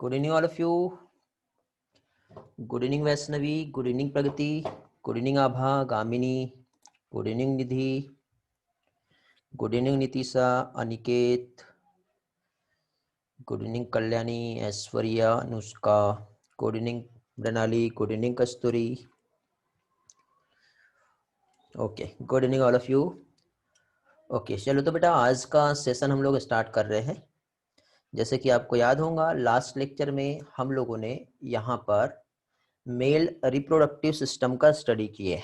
Good evening, all of you. Good evening, Vaishnavi. Good evening, Pragati. Good evening, Abha, Gamini. Good evening, Nidhi. Good evening, Nitisha, Aniket. Good evening, Kalyani, Aishwarya, Anushka. Good evening, Pranali. Good evening, Kasturi. Okay, good evening, all of you. Okay, चलो तो बेटा आज का session हम लोग start कर रहे हैं। जैसे कि आपको याद होगा लास्ट लेक्चर में हम लोगों ने यहाँ पर मेल रिप्रोडक्टिव सिस्टम का स्टडी किए।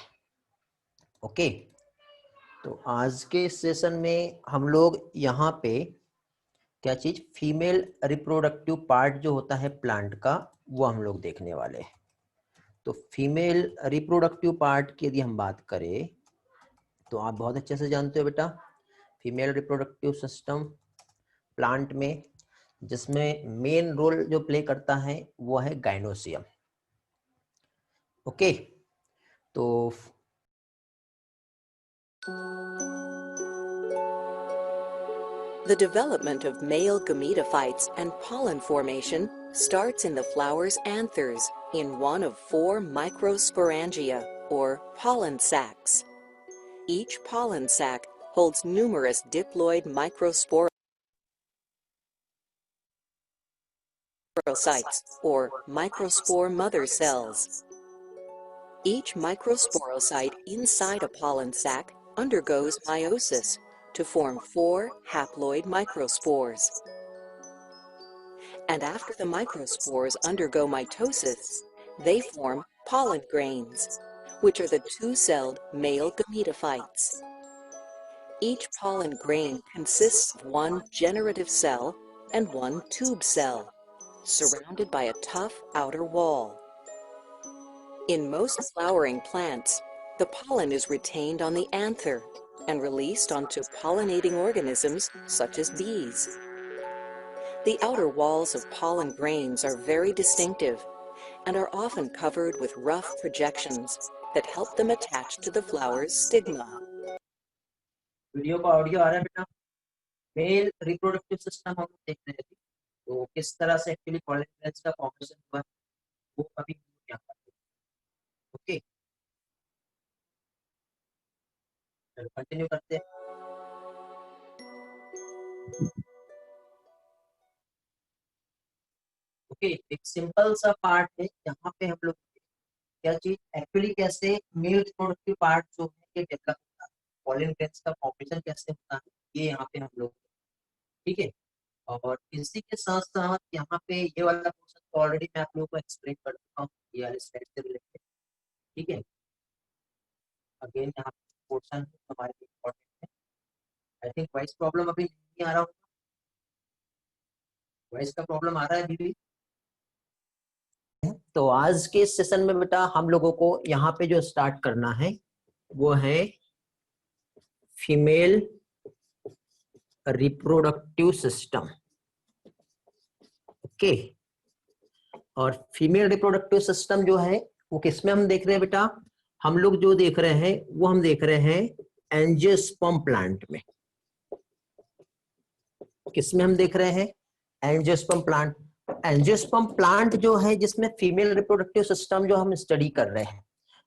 ओके, तो आज के सेशन में हम लोग यहाँ पे क्या चीज फीमेल रिप्रोडक्टिव पार्ट जो होता है प्लांट का वो हम लोग देखने वाले हैं। तो फीमेल रिप्रोडक्टिव पार्ट की यदि हम बात करें तो आप बहुत अच्छे से जानते हो बेटा फीमेल रिप्रोडक्टिव सिस्टम प्लांट में जिसमें मेन रोल जो प्ले करता है वो है गाइनोसियम। ओके, तो The development of male gametophytes and pollen formation starts in the flower's anthers in one of 4 microsporangia, or pollen sacs. Each pollen sac holds numerous diploid microsporocytes, or microspore mother cells. Each microsporocyte inside a pollen sac undergoes meiosis to form 4 haploid microspores. And after the microspores undergo mitosis, they form pollen grains, which are the 2-celled male gametophytes. Each pollen grain consists of 1 generative cell and 1 tube cell, surrounded by a tough outer wall. In most flowering plants, the pollen is retained on the anther and released onto pollinating organisms such as bees. The outer walls of pollen grains are very distinctive and are often covered with rough projections that help them attach to the flower's stigma. Video का audio आ रहा है बेटा? Male reproductive system हम देख रहे थे तो किस तरह से एक्चुअली पॉलन ग्रेन्स का फॉर्मेशन हुआ वो अभी क्या करते हैं। ओके, चलो कंटिन्यू करते हैं। ओके, एक सिंपल सा पार्ट है यहाँ पे हम लोग क्या चीज एक्चुअली कैसे मेल रिप्रोडक्टिव पार्ट जो है ये डेवलप होता है, पॉलन ग्रेन्स का फॉर्मेशन कैसे होता है ये यहाँ पे हम लोग, ठीक है। और इसी के साथ साथ यहाँ पे ये वाला पोर्शन तो ऑलरेडी मैं आप लोगों को एक्सप्लेन कर चुका हूँ ये वाले स्लाइड से रिलेटेड, ठीक है। अगेन यहाँ पोर्शन हमारे लिए इम्पोर्टेंट है। आई थिंक वॉइस प्रॉब्लम अभी नहीं आ रहा होगा, वॉइस का प्रॉब्लम आ रहा है अभी भी। तो आज के सेशन में बेटा हम लोगों को यहाँ पे जो स्टार्ट करना है वो है फीमेल रिप्रोडक्टिव सिस्टम। ओके, और फीमेल रिप्रोडक्टिव सिस्टम जो है वो किसमें हम देख रहे हैं बेटा? हम लोग जो देख रहे हैं वो हम देख रहे हैं एंजियोस्पर्म प्लांट में। किसमें हम देख रहे हैं? Angiosperm plant. एंजियोस्पर्म प्लांट जो है जिसमें फीमेल रिप्रोडक्टिव सिस्टम जो हम स्टडी कर रहे हैं,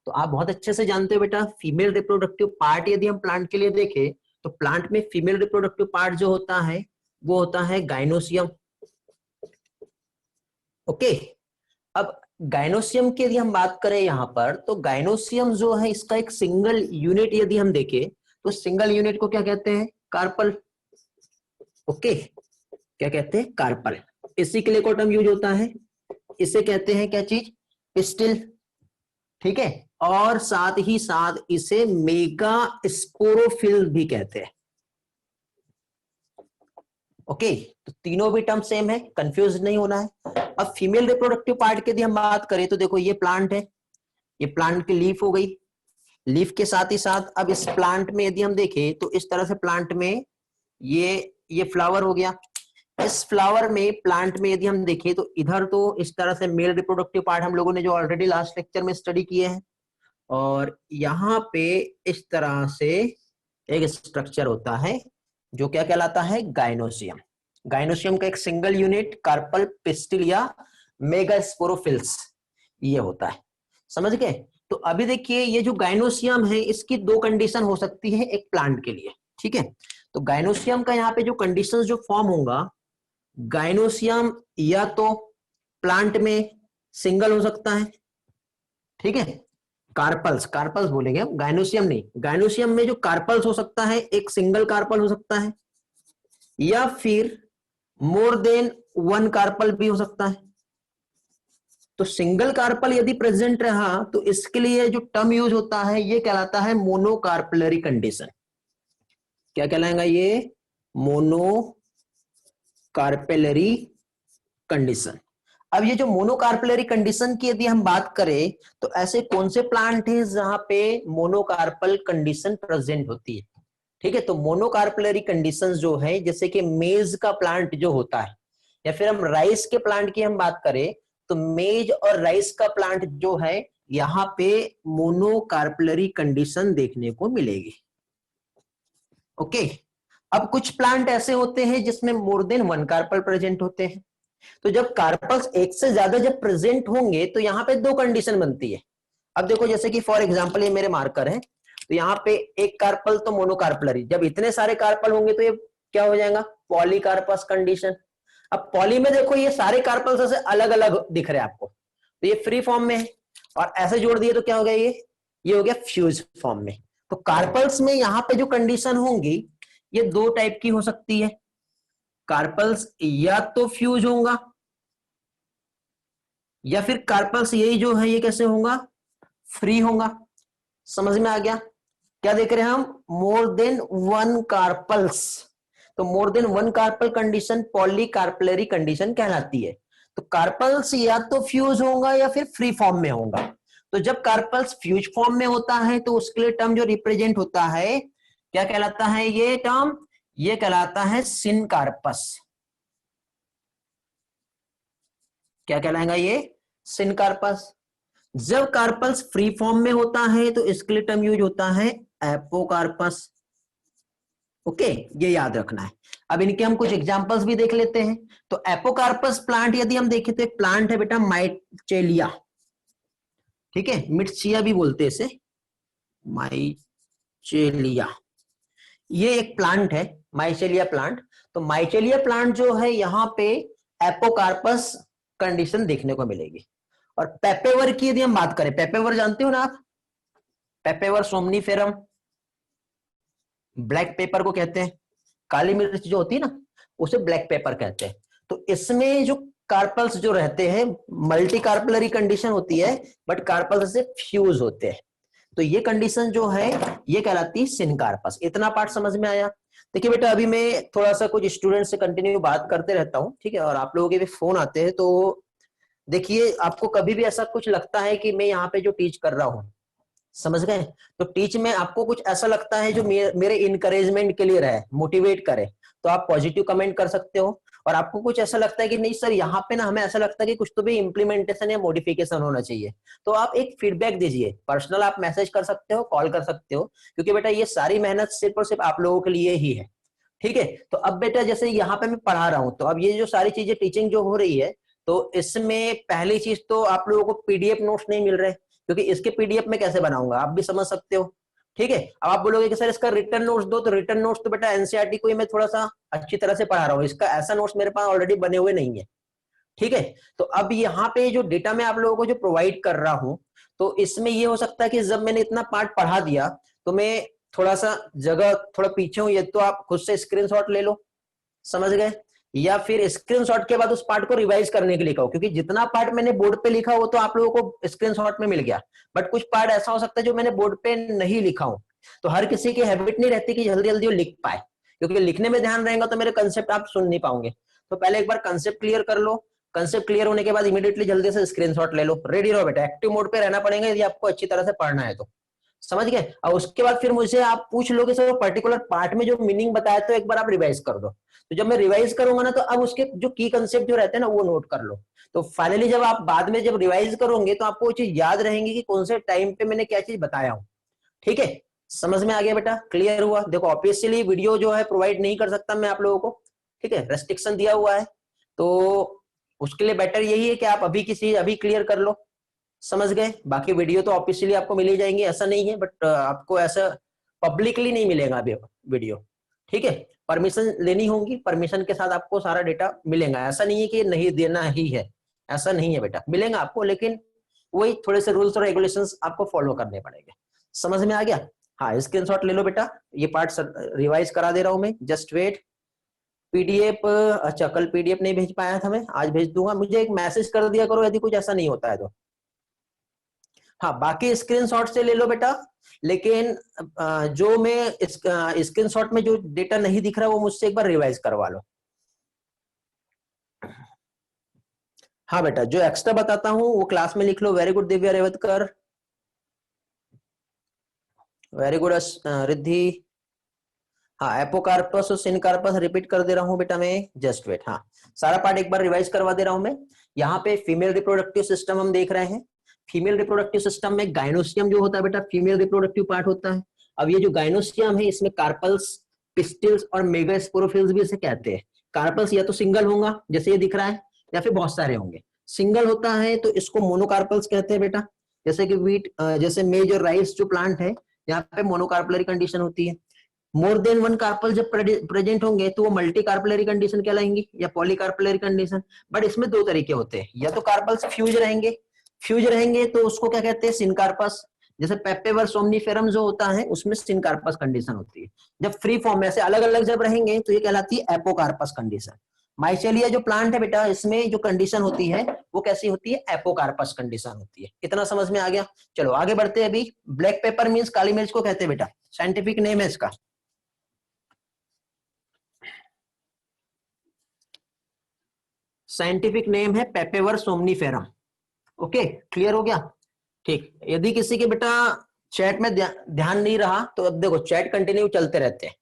तो आप बहुत अच्छे से जानते हो बेटा फीमेल रिप्रोडक्टिव पार्ट यदि हम प्लांट के लिए देखें तो प्लांट में फीमेल रिप्रोडक्टिव पार्ट जो होता है वो होता है गाइनोसियम। ओके, अब गाइनोसियम की यदि हम बात करें यहाँ पर तो गाइनोसियम जो है इसका एक सिंगल यूनिट यदि हम देखें तो सिंगल यूनिट को क्या कहते हैं? कार्पल। ओके, क्या कहते हैं? कार्पल। इसी के लिए को टर्म यूज होता है, इसे कहते हैं क्या चीज? पिस्टिल, ठीक है। और साथ ही साथ इसे मेगा स्पोरोफिल भी कहते हैं। ओके, तो तीनों भी टर्म सेम है, कंफ्यूज नहीं होना है। अब फीमेल रिप्रोडक्टिव पार्ट की यदि हम बात करें तो देखो ये प्लांट है, ये प्लांट की लीफ हो गई। लीफ के साथ ही साथ अब इस प्लांट में यदि हम देखें तो इस तरह से प्लांट में ये फ्लावर हो गया। इस फ्लावर में प्लांट में यदि हम देखें तो इधर तो इस तरह से मेल रिप्रोडक्टिव पार्ट हम लोगों ने जो ऑलरेडी लास्ट लेक्चर में स्टडी किए हैं, और यहाँ पे इस तरह से एक स्ट्रक्चर होता है जो क्या कहलाता है? गाइनोसियम। गाइनोसियम का एक सिंगल यूनिट कार्पल पिस्टिल या मेगास्पोरोफिल्स ये होता है, समझ गए। तो अभी देखिए ये जो गाइनोसियम है इसकी दो कंडीशन हो सकती है एक प्लांट के लिए, ठीक है। तो गाइनोसियम का यहाँ पे जो कंडीशंस जो फॉर्म होगा, गाइनोसियम या तो प्लांट में सिंगल हो सकता है, ठीक है, कार्पल्स, कार्पल्स बोलेंगे हम, गाइनोसियम नहीं, गाइनोसियम में जो कार्पल्स हो सकता है एक सिंगल कार्पल हो सकता है, या फिर मोर देन वन कार्पल भी हो सकता है। तो सिंगल कार्पल यदि प्रेजेंट रहा तो इसके लिए जो टर्म यूज होता है ये कहलाता है मोनोकार्पलरी कंडीशन। क्या कहलाएगा ये? Monocarpellary condition. अब ये जो मोनोकार्पलरी कंडीशन की यदि हम बात करें तो ऐसे कौन से प्लांट हैं जहां पे मोनोकार्पल कंडीशन प्रेजेंट होती है, ठीक है। तो मोनोकार्पलरी कंडीशंस जो है, जैसे कि मेज का प्लांट जो होता है, या फिर हम राइस के प्लांट की हम बात करें तो मेज और राइस का प्लांट जो है यहां पे मोनोकार्पलरी कंडीशन देखने को मिलेगी। ओके। अब कुछ प्लांट ऐसे होते हैं जिसमें more than one carpel present होते हैं। तो जब कार्पल्स एक से ज्यादा जब प्रेजेंट होंगे तो यहाँ पे दो कंडीशन बनती है। अब देखो जैसे कि फॉर एग्जांपल ये मेरे मार्कर है, तो यहाँ पे एक कार्पल तो मोनोकार्पलरी, जब इतने सारे कार्पल होंगे तो ये क्या हो जाएगा? पॉलीकार्पस कंडीशन। अब पॉली में देखो ये सारे कार्पल्स ऐसे अलग अलग दिख रहे हैं आपको, तो ये फ्री फॉर्म में है, और ऐसे जोड़ दिए तो क्या हो गया? ये हो गया फ्यूज फॉर्म में। तो कार्पल्स में यहाँ पे जो कंडीशन होंगी ये दो टाइप की हो सकती है। कार्पल्स या तो फ्यूज होगा, या फिर कार्पल्स यही जो है ये कैसे होगा? फ्री होगा। समझ में आ गया? क्या देख रहे हैं हम? More than one carpels. तो more than one carpel condition polycarpellary condition कहलाती है। तो कार्पल्स या तो फ्यूज होगा या फिर फ्री फॉर्म में होगा। तो जब कार्पल्स फ्यूज फॉर्म में होता है तो उसके लिए टर्म जो रिप्रेजेंट होता है क्या कहलाता है? ये टर्म ये कहलाता है सिनकार्पस। क्या कहलाएगा ये? सिनकार्पस। जब कार्पल्स फ्री फॉर्म में होता है तो इसके लिए टर्म यूज होता है एपोकार्पस। ओके, ये याद रखना है। अब इनके हम कुछ एग्जांपल्स भी देख लेते हैं। तो एपोकार्पस प्लांट यदि हम देखें तो एक प्लांट है बेटा माइचेलिया, ठीक है, मिर्चिया भी बोलते हैं इसे, माइचेलिया। ये एक प्लांट है माइचेलिया प्लांट। तो माइचेलिया प्लांट जो है यहाँ पे एपोकार्पस कंडीशन देखने को मिलेगी। और पेपेवर की यदि हम बात करें, पेपेवर जानते हो ना आप? पेपेवर सोमनीफेरम, ब्लैक पेपर को कहते हैं, काली मिर्च जो होती है ना उसे ब्लैक पेपर कहते हैं। तो इसमें जो कार्पल्स जो रहते हैं मल्टी कार्पलरी कंडीशन होती है, बट कार्पल्स से फ्यूज होते हैं। तो ये कंडीशन जो है ये कहलाती है सिनकार्पस। इतना पार्ट समझ में आया? देखिए बेटा अभी मैं थोड़ा सा कुछ स्टूडेंट से कंटिन्यू बात करते रहता हूँ, ठीक है, और आप लोगों के भी फोन आते हैं। तो देखिए आपको कभी भी ऐसा कुछ लगता है कि मैं यहाँ पे जो टीच कर रहा हूँ, समझ गए, तो टीच में आपको कुछ ऐसा लगता है जो मेरे इनकरेजमेंट के लिए रहे, मोटिवेट करे, तो आप पॉजिटिव कमेंट कर सकते हो। और आपको कुछ ऐसा लगता है कि नहीं सर यहाँ पे ना हमें ऐसा लगता है कि कुछ तो भी इम्प्लीमेंटेशन या मॉडिफिकेशन होना चाहिए, तो आप एक फीडबैक दीजिए। पर्सनल आप मैसेज कर सकते हो, कॉल कर सकते हो, क्योंकि बेटा ये सारी मेहनत सिर्फ और सिर्फ आप लोगों के लिए ही है, ठीक है। तो अब बेटा जैसे यहाँ पे मैं पढ़ा रहा हूँ, तो अब ये जो सारी चीजें टीचिंग जो हो रही है, तो इसमें पहली चीज तो आप लोगों को पीडीएफ नोट्स नहीं मिल रहे, क्योंकि इसके पीडीएफ में कैसे बनाऊंगा आप भी समझ सकते हो, ठीक है। अब आप बोलोगे कि सर इसका रिटर्न नोट्स दो, तो रिटर्न नोट्स तो बेटा एनसीईआरटी को ही मैं थोड़ा सा अच्छी तरह से पढ़ा रहा हूँ, इसका ऐसा नोट्स मेरे पास ऑलरेडी बने हुए नहीं है, ठीक है। तो अब यहाँ पे जो डेटा मैं आप लोगों को जो प्रोवाइड कर रहा हूँ, तो इसमें ये हो सकता है कि जब मैंने इतना पार्ट पढ़ा दिया तो मैं थोड़ा सा जगह थोड़ा पीछे हूँ, ये तो आप खुद से स्क्रीनशॉट ले लो, समझ गए, या फिर स्क्रीनशॉट के बाद उस पार्ट को रिवाइज करने के लिए कहो, क्योंकि जितना पार्ट मैंने बोर्ड पे लिखा वो तो आप लोगों को स्क्रीनशॉट में मिल गया, बट कुछ पार्ट ऐसा हो सकता है जो मैंने बोर्ड पे नहीं लिखा हूं। तो हर किसी की हैबिट नहीं रहती कि जल्दी जल्दी वो लिख पाए, क्योंकि लिखने में ध्यान रहेगा तो मेरे कंसेप्ट आप सुन नहीं पाओगे। तो पहले एक बार कंसेप्ट क्लियर कर लो, कंसेप्ट क्लियर होने के बाद इमीडिएटली जल्दी से स्क्रीनशॉट ले लो, रेडी रहो बेटा, एक्टिव मोड पे रहना पड़ेगा यदि आपको अच्छी तरह से पढ़ना है तो, समझ गए। और उसके बाद फिर मुझे आप पूछ लो कि सर पर्टिकुलर पार्ट में जो मीनिंग बताया तो एक बार आप रिवाइज कर दो। तो जब मैं रिवाइज करूंगा ना तो अब उसके जो की कंसेप्ट जो रहते हैं ना वो नोट कर लो। तो फाइनली जब आप बाद में जब रिवाइज करोगे तो आपको वो चीज याद रहेंगी कि कौन से टाइम पे मैंने क्या चीज बताया हूँ, ठीक है। समझ में आ गया बेटा? क्लियर हुआ? देखो ऑब्वियसली वीडियो जो है प्रोवाइड नहीं कर सकता मैं आप लोगों को, ठीक है, रेस्ट्रिक्शन दिया हुआ है, तो उसके लिए बेटर यही है कि आप अभी किसी अभी क्लियर कर लो, समझ गए। बाकी वीडियो तो ऑफिशियली आपको मिल ही जाएंगे, ऐसा नहीं है, बट आपको ऐसा पब्लिकली नहीं मिलेगा अभी वीडियो, ठीक है। परमिशन लेनी होगी, परमिशन के साथ आपको सारा डेटा मिलेगा, ऐसा नहीं है कि नहीं देना ही है, ऐसा नहीं है बेटा, मिलेगा आपको, लेकिन वही थोड़े से रूल्स और रेगुलेशंस आपको फॉलो करने पड़ेंगे। समझ में आ गया? हाँ, स्क्रीनशॉट ले लो बेटा, ये पार्ट रिवाइज करा दे रहा हूं मैं, जस्ट वेट। पीडीएफ, अच्छा कल पीडीएफ नहीं भेज पाया था मैं, आज भेज दूंगा, मुझे एक मैसेज कर दिया करो यदि कुछ ऐसा नहीं होता है तो। हाँ, बाकी स्क्रीनशॉट से ले लो बेटा, लेकिन जो मैं स्क्रीनशॉट में जो डेटा नहीं दिख रहा वो मुझसे एक बार रिवाइज करवा लो। हाँ बेटा, जो एक्स्ट्रा बताता हूँ वो क्लास में लिख लो। Very good Divya Revatkar, very good Riddhi. हाँ, एपोकार्पस और सिनकार्पस रिपीट कर दे रहा हूँ बेटा मैं, जस्ट वेट। हाँ, सारा पार्ट एक बार रिवाइज करवा दे रहा हूँ मैं। यहाँ पे फीमेल रिप्रोडक्टिव सिस्टम हम देख रहे हैं। फीमेल रिप्रोडक्टिव सिस्टम में गाइनोस्टियम जो होता है बेटा, फीमेल रिप्रोडक्टिव पार्ट होता है। अब ये जो गाइनोस्टियम है, इसमें कार्पल्स, पिस्टिल्स और मेगास्पोरोफिल्स भी इसे कहते हैं। कार्पल्स या तो सिंगल होगा जैसे ये दिख रहा है, या फिर बहुत सारे होंगे। सिंगल होता है तो इसको मोनोकार्पल्स कहते हैं बेटा, जैसे कि वीट, जैसे मेज और राइस जो प्लांट है, यहाँ पे मोनोकार्पलरी कंडीशन होती है। मोर देन वन कार्पल जब प्रेजेंट होंगे तो वो मल्टी कार्पलरी कंडीशन कहलाएंगी या पॉलीकार्पलरी कंडीशन। बट इसमें दो तरीके होते हैं, या तो कार्पल्स फ्यूज रहेंगे, फ्यूज रहेंगे तो उसको क्या कहते हैं, सिनकार्पस। जैसे पेपेवर सोमनीफेरम जो होता है उसमें सिनकार्पस कंडीशन होती है। जब फ्री फॉर्म में से अलग अलग जब रहेंगे तो ये कहलाती है एपोकार्पस कंडीशन। माइसेलिया जो प्लांट है बेटा, इसमें जो कंडीशन होती है वो कैसी होती है, एपोकार्पस कंडीशन होती है। इतना समझ में आ गया? चलो आगे बढ़ते हैं। अभी ब्लैक पेपर मींस काली मिर्च को कहते हैं बेटा, साइंटिफिक नेम है इसका। साइंटिफिक नेम है पेपेवर सोमनीफेरम। ओके, क्लियर हो गया? ठीक, यदि किसी के बेटा चैट में ध्यान नहीं रहा तो अब देखो चैट कंटिन्यू चलते रहते हैं,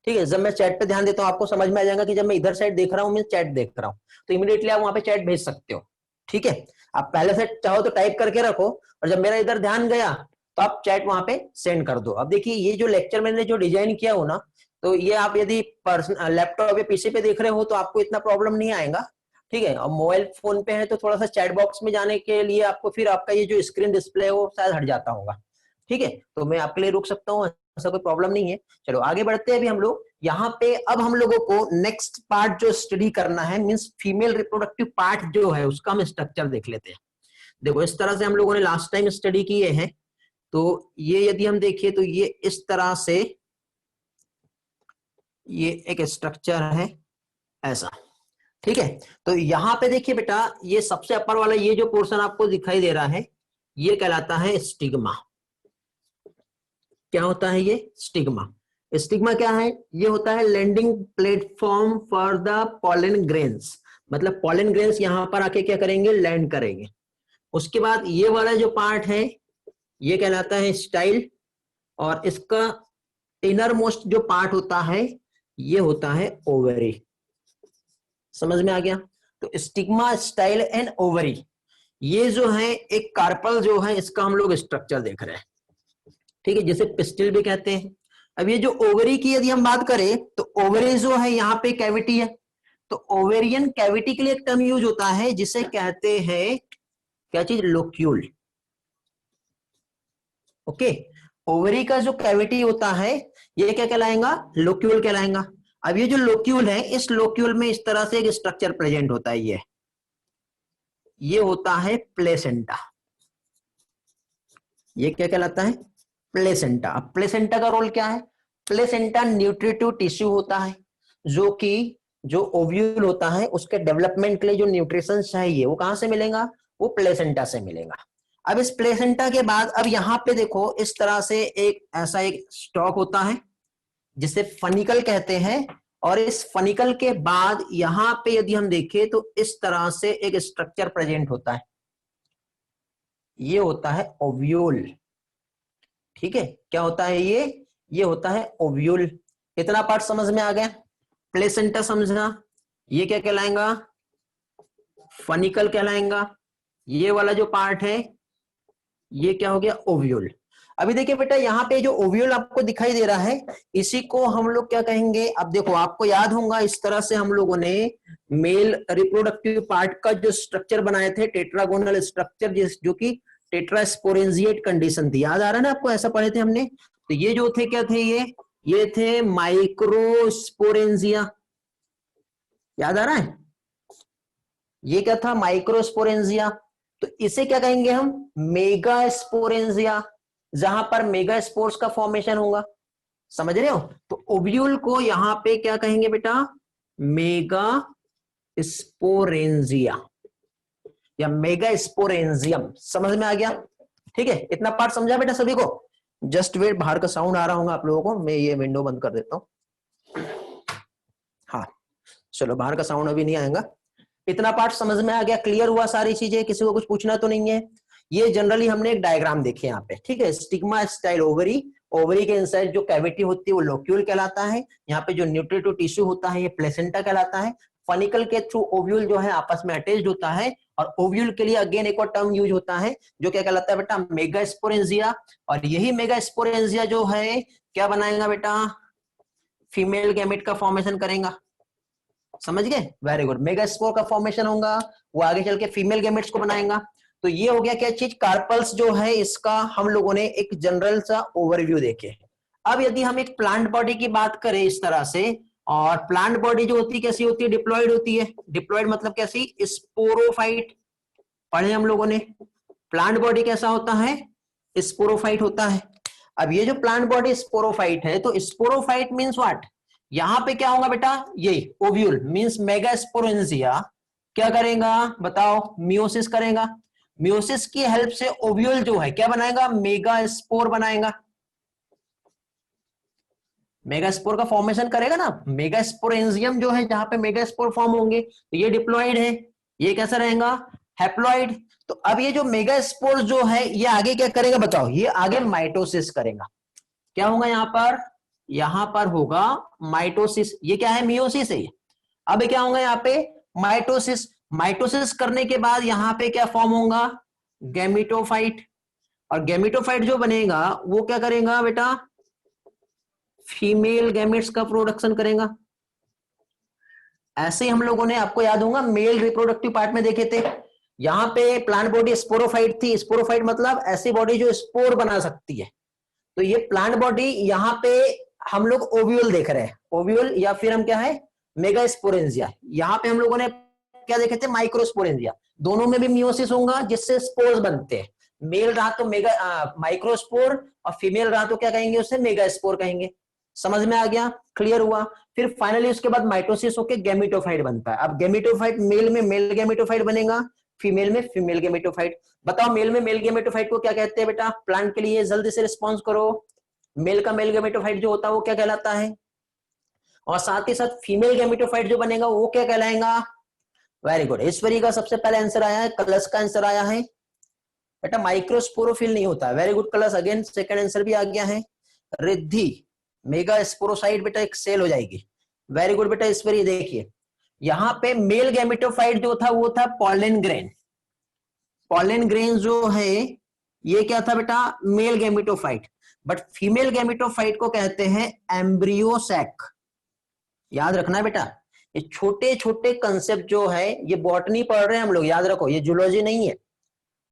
ठीक है। जब मैं चैट पे ध्यान देता हूं आपको समझ में आ जाएगा कि जब मैं इधर साइड देख रहा हूं, मैं चैट देख रहा हूं, तो इमीडिएटली आप वहां पे चैट भेज सकते हो, ठीक है। आप पहले से चाहो तो टाइप करके रखो, और जब मेरा इधर ध्यान गया तो आप चैट वहां पे सेंड कर दो। अब देखिए ये जो लेक्चर मैंने जो डिजाइन किया हो ना, तो ये आप यदि लैपटॉप या पीसी पे देख रहे हो तो आपको इतना प्रॉब्लम नहीं आएगा, ठीक है। और मोबाइल फोन पे है तो थोड़ा सा चैट बॉक्स में जाने के लिए आपको फिर आपका ये जो स्क्रीन डिस्प्ले है वो शायद हट जाता होगा, ठीक है। तो मैं आपके लिए रुक सकता हूँ, ऐसा कोई प्रॉब्लम नहीं है। चलो आगे बढ़ते हैं। अभी हम लोग यहाँ पे, अब हम लोगों को नेक्स्ट पार्ट जो स्टडी करना है, मींस फीमेल रिप्रोडक्टिव पार्ट जो है उसका हम स्ट्रक्चर देख लेते हैं। देखो इस तरह से हम लोगों ने लास्ट टाइम स्टडी किए हैं, तो ये यदि हम देखिए तो ये इस तरह से ये एक स्ट्रक्चर है ऐसा, ठीक है। तो यहाँ पे देखिए बेटा, ये सबसे अपर वाला ये जो पोर्शन आपको दिखाई दे रहा है ये कहलाता है स्टिग्मा। क्या होता है ये? स्टिग्मा। स्टिग्मा क्या है? ये होता है landing platform for the pollen grains, मतलब पॉलन ग्रेन्स यहाँ पर आके क्या करेंगे, लैंड करेंगे। उसके बाद ये वाला जो पार्ट है ये कहलाता है स्टाइल, और इसका इनर मोस्ट जो पार्ट होता है ये होता है ओवरी। समझ में आ गया? तो स्टिग्मा, स्टाइल एंड ओवरी, ये जो है एक कार्पल जो है इसका हम लोग स्ट्रक्चर देख रहे हैं, ठीक है, जिसे पिस्टिल भी कहते हैं। अब ये जो ओवरी की यदि हम बात करें तो ओवरी जो है यहाँ पे कैविटी है, तो ओवेरियन कैविटी के लिए एक टर्म यूज होता है जिसे कहते हैं क्या चीज, लोक्यूल। ओके, ओवरी का जो कैविटी होता है ये क्या कहलाएगा, लोक्यूल कहलाएगा। अब ये जो लोक्यूल है, इस लोक्यूल में इस तरह से एक स्ट्रक्चर प्रेजेंट होता है, ये होता है प्लेसेंटा। ये क्या कहलाता है, प्लेसेंटा। अब प्लेसेंटा का रोल क्या है? प्लेसेंटा न्यूट्रिटिव टिश्यू होता है, जो कि जो ओव्यूल होता है उसके डेवलपमेंट के लिए जो न्यूट्रिशन चाहिए वो कहां से मिलेगा, वो प्लेसेंटा से मिलेगा। अब इस प्लेसेंटा के बाद अब यहाँ पे देखो इस तरह से एक ऐसा एक स्टॉक होता है जिसे फनिकल कहते हैं, और इस फनिकल के बाद यहाँ पे यदि हम देखें तो इस तरह से एक स्ट्रक्चर प्रेजेंट होता है, ये होता है ओव्यूल, ठीक है। क्या होता है ये होता है ओव्यूल। इतना पार्ट समझ में आ गया? प्लेसेंटा समझना, ये क्या कहलाएगा, फनिकल कहलाएगा। ये वाला जो पार्ट है ये क्या हो गया, ओव्यूल। अभी देखिए बेटा, यहाँ पे जो ओव्यूल आपको दिखाई दे रहा है, इसी को हम लोग क्या कहेंगे? अब देखो, आपको याद होगा इस तरह से हम लोगों ने मेल रिप्रोडक्टिव पार्ट का जो स्ट्रक्चर बनाए थे, टेट्रागोनल स्ट्रक्चर, जो कि टेट्रास्पोरेंजिएट कंडीशन थी। याद आ रहा है ना आपको? ऐसा पढ़े थे हमने। तो ये जो थे, क्या थे ये थे माइक्रोस्पोरेंजिया। याद आ रहा है? ये क्या था? माइक्रोस्पोरेंजिया। तो इसे क्या कहेंगे हम? मेगास्पोरेंजिया, जहां पर मेगास्पोर्स का फॉर्मेशन होगा। समझ रहे हो? तो ओव्यूल को यहां पे क्या कहेंगे बेटा? मेगास्पोरेंजिया या मेगास्पोरेंजियम। समझ में आ गया? ठीक है, इतना पार्ट समझा बेटा सभी को? जस्ट वेट, बाहर का साउंड आ रहा होगा आप लोगों को, मैं ये विंडो बंद कर देता हूं। हाँ चलो, बाहर का साउंड अभी नहीं आएगा। इतना पार्ट समझ में आ गया? क्लियर हुआ सारी चीजें? किसी को कुछ पूछना तो नहीं है? ये जनरली हमने एक डायग्राम देखे यहाँ पे, ठीक है। स्टिग्मा स्टाइल ओवरी, ओवरी के इनसाइड जो कैविटी होती है वो लोक्यूल कहलाता है। यहाँ पे जो न्यूट्रेटिव टिश्यू होता है ये प्लेसेंटा कहलाता है। फनिकल के थ्रू ओव्यूल जो है आपस में अटैच्ड होता है, और ओव्यूल के लिए अगेन एक और टर्म यूज होता है जो क्या कहलाता है बेटा? मेगास्पोरेंजिया। और यही मेगास्पोरेंजिया जो है क्या बनाएगा बेटा? फीमेल गैमेट का फॉर्मेशन करेगा। समझ गए? Very good. मेगास्पोर का फॉर्मेशन होगा, वो आगे चल के फीमेल गैमेट्स को बनाएगा। तो ये हो गया क्या चीज? कार्पल्स जो है इसका हम लोगों ने एक जनरल सा ओवरव्यू देखे। अब यदि हम एक प्लांट बॉडी की बात करें इस तरह से, और प्लांट बॉडी जो होती है कैसी होती है? डिप्लॉयड होती है। डिप्लॉयड मतलब कैसी? स्पोरोफाइट। पढ़े हम लोगों ने। प्लांट बॉडी कैसा होता है? स्पोरोफाइट होता है। अब ये जो प्लांट बॉडी स्पोरोफाइट है, तो स्पोरोफाइट मीन्स व्हाट? यहां पे क्या होगा बेटा? ये ओव्यूल मींस मेगास्पोरेंजिया क्या करेगा बताओ? मियोसिस करेगा। मियोसिस की हेल्प से ओव्यूल जो है क्या बनाएगा? मेगास्पोर बनाएगा। मेगास्पोर का फॉर्मेशन करेगा ना। मेगास्पोरेंजियम जो है जहां पे मेगास्पोर फॉर्म होंगे, तो ये डिप्लॉयड है, ये कैसा रहेगा? हैप्लॉइड। तो अब ये जो मेगास्पोर जो है ये आगे क्या करेगा बताओ? ये आगे माइटोसिस करेगा। क्या होगा यहां पर? यहां पर होगा माइटोसिस। ये क्या है? मियोसिस है। अब क्या होगा यहाँ पे? माइटोसिस। माइटोसिस करने के बाद यहां पे क्या फॉर्म होगा? गैमिटोफाइट। और गैमिटोफाइट जो बनेगा वो क्या करेगा बेटा? फीमेल गैमेट्स का प्रोडक्शन करेगा। ऐसे ही हम लोगों ने, आपको याद होगा, मेल रिप्रोडक्टिव पार्ट में देखे थे। यहां पे प्लांट बॉडी स्पोरोफाइट थी। स्पोरोफाइट मतलब ऐसी बॉडी जो स्पोर बना सकती है। तो ये प्लांट बॉडी, यहाँ पे हम लोग ओव्यूल देख रहे हैं। ओव्यूल या फिर हम क्या है? मेगास्पोरेंजिया। यहाँ पे हम लोगों ने क्या देखे थे? माइक्रोस्पोरेंजिया। दोनों में भी मियोसिस होगा जिससे स्पोर्स बनते हैं। मेल रहा तो माइक्रोस्पोर, और फीमेल रहा तो क्या कहेंगे? उसे मेगास्पोर कहेंगे। समझ में आ गया? क्लियर हुआ? फिर फाइनली उसके बाद माइटोसिस होकर गैमेटोफाइट बनता है। अब गैमेटोफाइट मेल में मेल गैमेटोफाइट बनेगा, फीमेल में फीमेल गैमेटोफाइट। बताओ मेल में मेल गैमेटोफाइट को क्या कहते हैं बेटा? प्लांट के लिए जल्दी से रिस्पॉन्स करो। मेल का मेल गैमेटोफाइट जो होता है वो क्या कहलाता है? और साथ ही साथ फीमेल गैमेटोफाइट जो बनेगा वो क्या कहलाएगा? Very good. ईश्वरी का सबसे पहले आंसर आया है, कलश का आंसर आया है बेटा। माइक्रोस्पोरोफिल नहीं होता है। वेरी गुड कलश, अगेन सेकंड आंसर भी आ गया है। रिद्धि, मेगा स्पोरोसाइट बेटा एक सेल हो जाएगी। वेरी गुड बेटा ईश्वरी। देखिए यहाँ पे मेल गैमेटोफाइट जो था वो था पॉलन ग्रेन। पॉलन ग्रेन जो है ये क्या था बेटा? Male gametophyte. But female gametophyte को कहते हैं एम्ब्रियो सैक। याद रखना है बेटा, ये छोटे छोटे कंसेप्ट जो है ये बॉटनी पढ़ रहे हैं हम लोग, याद रखो, ये जूलॉजी नहीं है।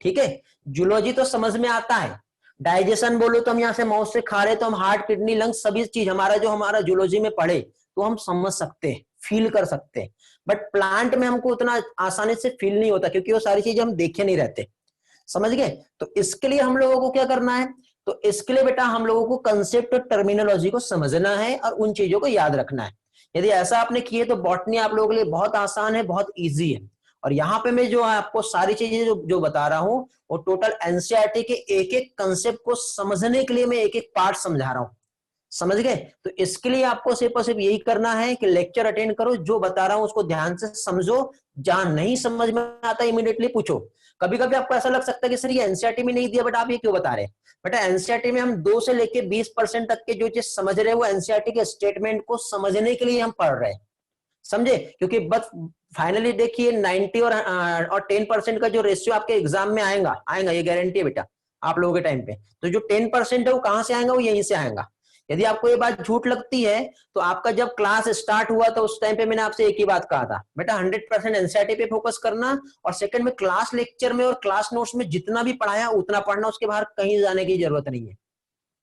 ठीक है, जूलॉजी तो समझ में आता है। डाइजेशन बोलो तो हम यहाँ से माउथ से खा रहे तो हम हार्ट किडनी लंग्स सभी चीज हमारा जो हमारा जूलॉजी में पढ़े तो हम समझ सकते हैं, फील कर सकते हैं। बट प्लांट में हमको उतना आसानी से फील नहीं होता क्योंकि वो सारी चीजें हम देखे नहीं रहते। समझ गए? तो इसके लिए हम लोगों को क्या करना है? तो इसके लिए बेटा हम लोगों को कंसेप्ट और टर्मिनोलॉजी को समझना है और उन चीजों को याद रखना है। यदि ऐसा आपने किए तो बॉटनी आप लोगों के लिए बहुत आसान है, बहुत इजी है। और यहाँ पे मैं जो आपको सारी चीजें जो बता रहा हूँ वो टोटल एनसीईआरटी के एक एक कंसेप्ट को समझने के लिए मैं एक एक पार्ट समझा रहा हूँ। समझ गए? तो इसके लिए आपको सिर्फ और सिर्फ यही करना है कि लेक्चर अटेंड करो, जो बता रहा हूं उसको ध्यान से समझो, जहां नहीं समझ में आता इमीडिएटली पूछो। कभी कभी आपको ऐसा लग सकता है कि सर ये एनसीईआरटी में नहीं दिया बट आप ये क्यों बता रहे हैं? बेटा एनसीईआरटी में हम 2 से लेके 20% तक के जो चीज समझ रहे हैं वो एनसीईआरटी के स्टेटमेंट को समझने के लिए हम पढ़ रहे हैं। समझे? क्योंकि बस फाइनली देखिए 90 और 10% का जो रेशियो आपके एग्जाम में आएगा ये गारंटी है बेटा। आप लोगों के टाइम पे। तो जो 10% है वो कहां से आएगा, वो यहीं से आएगा। यदि आपको ये बात झूठ लगती है तो आपका जब क्लास स्टार्ट हुआ तो उस टाइम पे मैंने आपसे एक ही बात कहा था, बेटा 100% एनसीईआरटी पे फोकस करना, और सेकंड में क्लास लेक्चर में और क्लास नोट्स में जितना भी पढ़ाया उतना पढ़ना, उसके बाहर कहीं जाने की जरूरत नहीं है।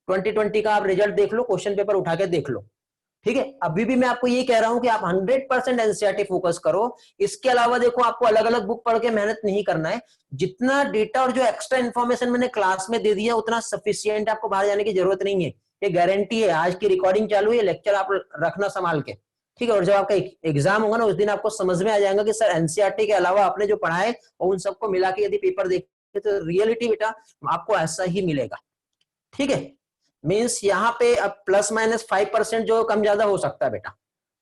2020 का आप रिजल्ट देख लो, क्वेश्चन पेपर उठा के देख लो, ठीक है। अभी भी मैं आपको ये कह रहा हूं कि आप 100% एनसीईआरटी फोकस करो। इसके अलावा देखो आपको अलग अलग बुक पढ़ के मेहनत नहीं करना है। जितना डेटा और जो एक्स्ट्रा इन्फॉर्मेशन मैंने क्लास में दे दिया उतना सफिशियंट, आपको बाहर जाने की जरूरत नहीं है। ये गारंटी है। आज की रिकॉर्डिंग चालू है, लेक्चर आप रखना संभाल के, ठीक है। और जब आपका एग्जाम होगा ना उस दिन आपको समझ में आ जाएगा कि सर एनसीईआरटी के अलावा आपने जो पढ़ा है और उन सबको मिला के यदि पेपर देखे तो रियलिटी बेटा आपको ऐसा ही मिलेगा, ठीक है। मींस यहाँ पे अब ±5% जो कम ज्यादा हो सकता है बेटा,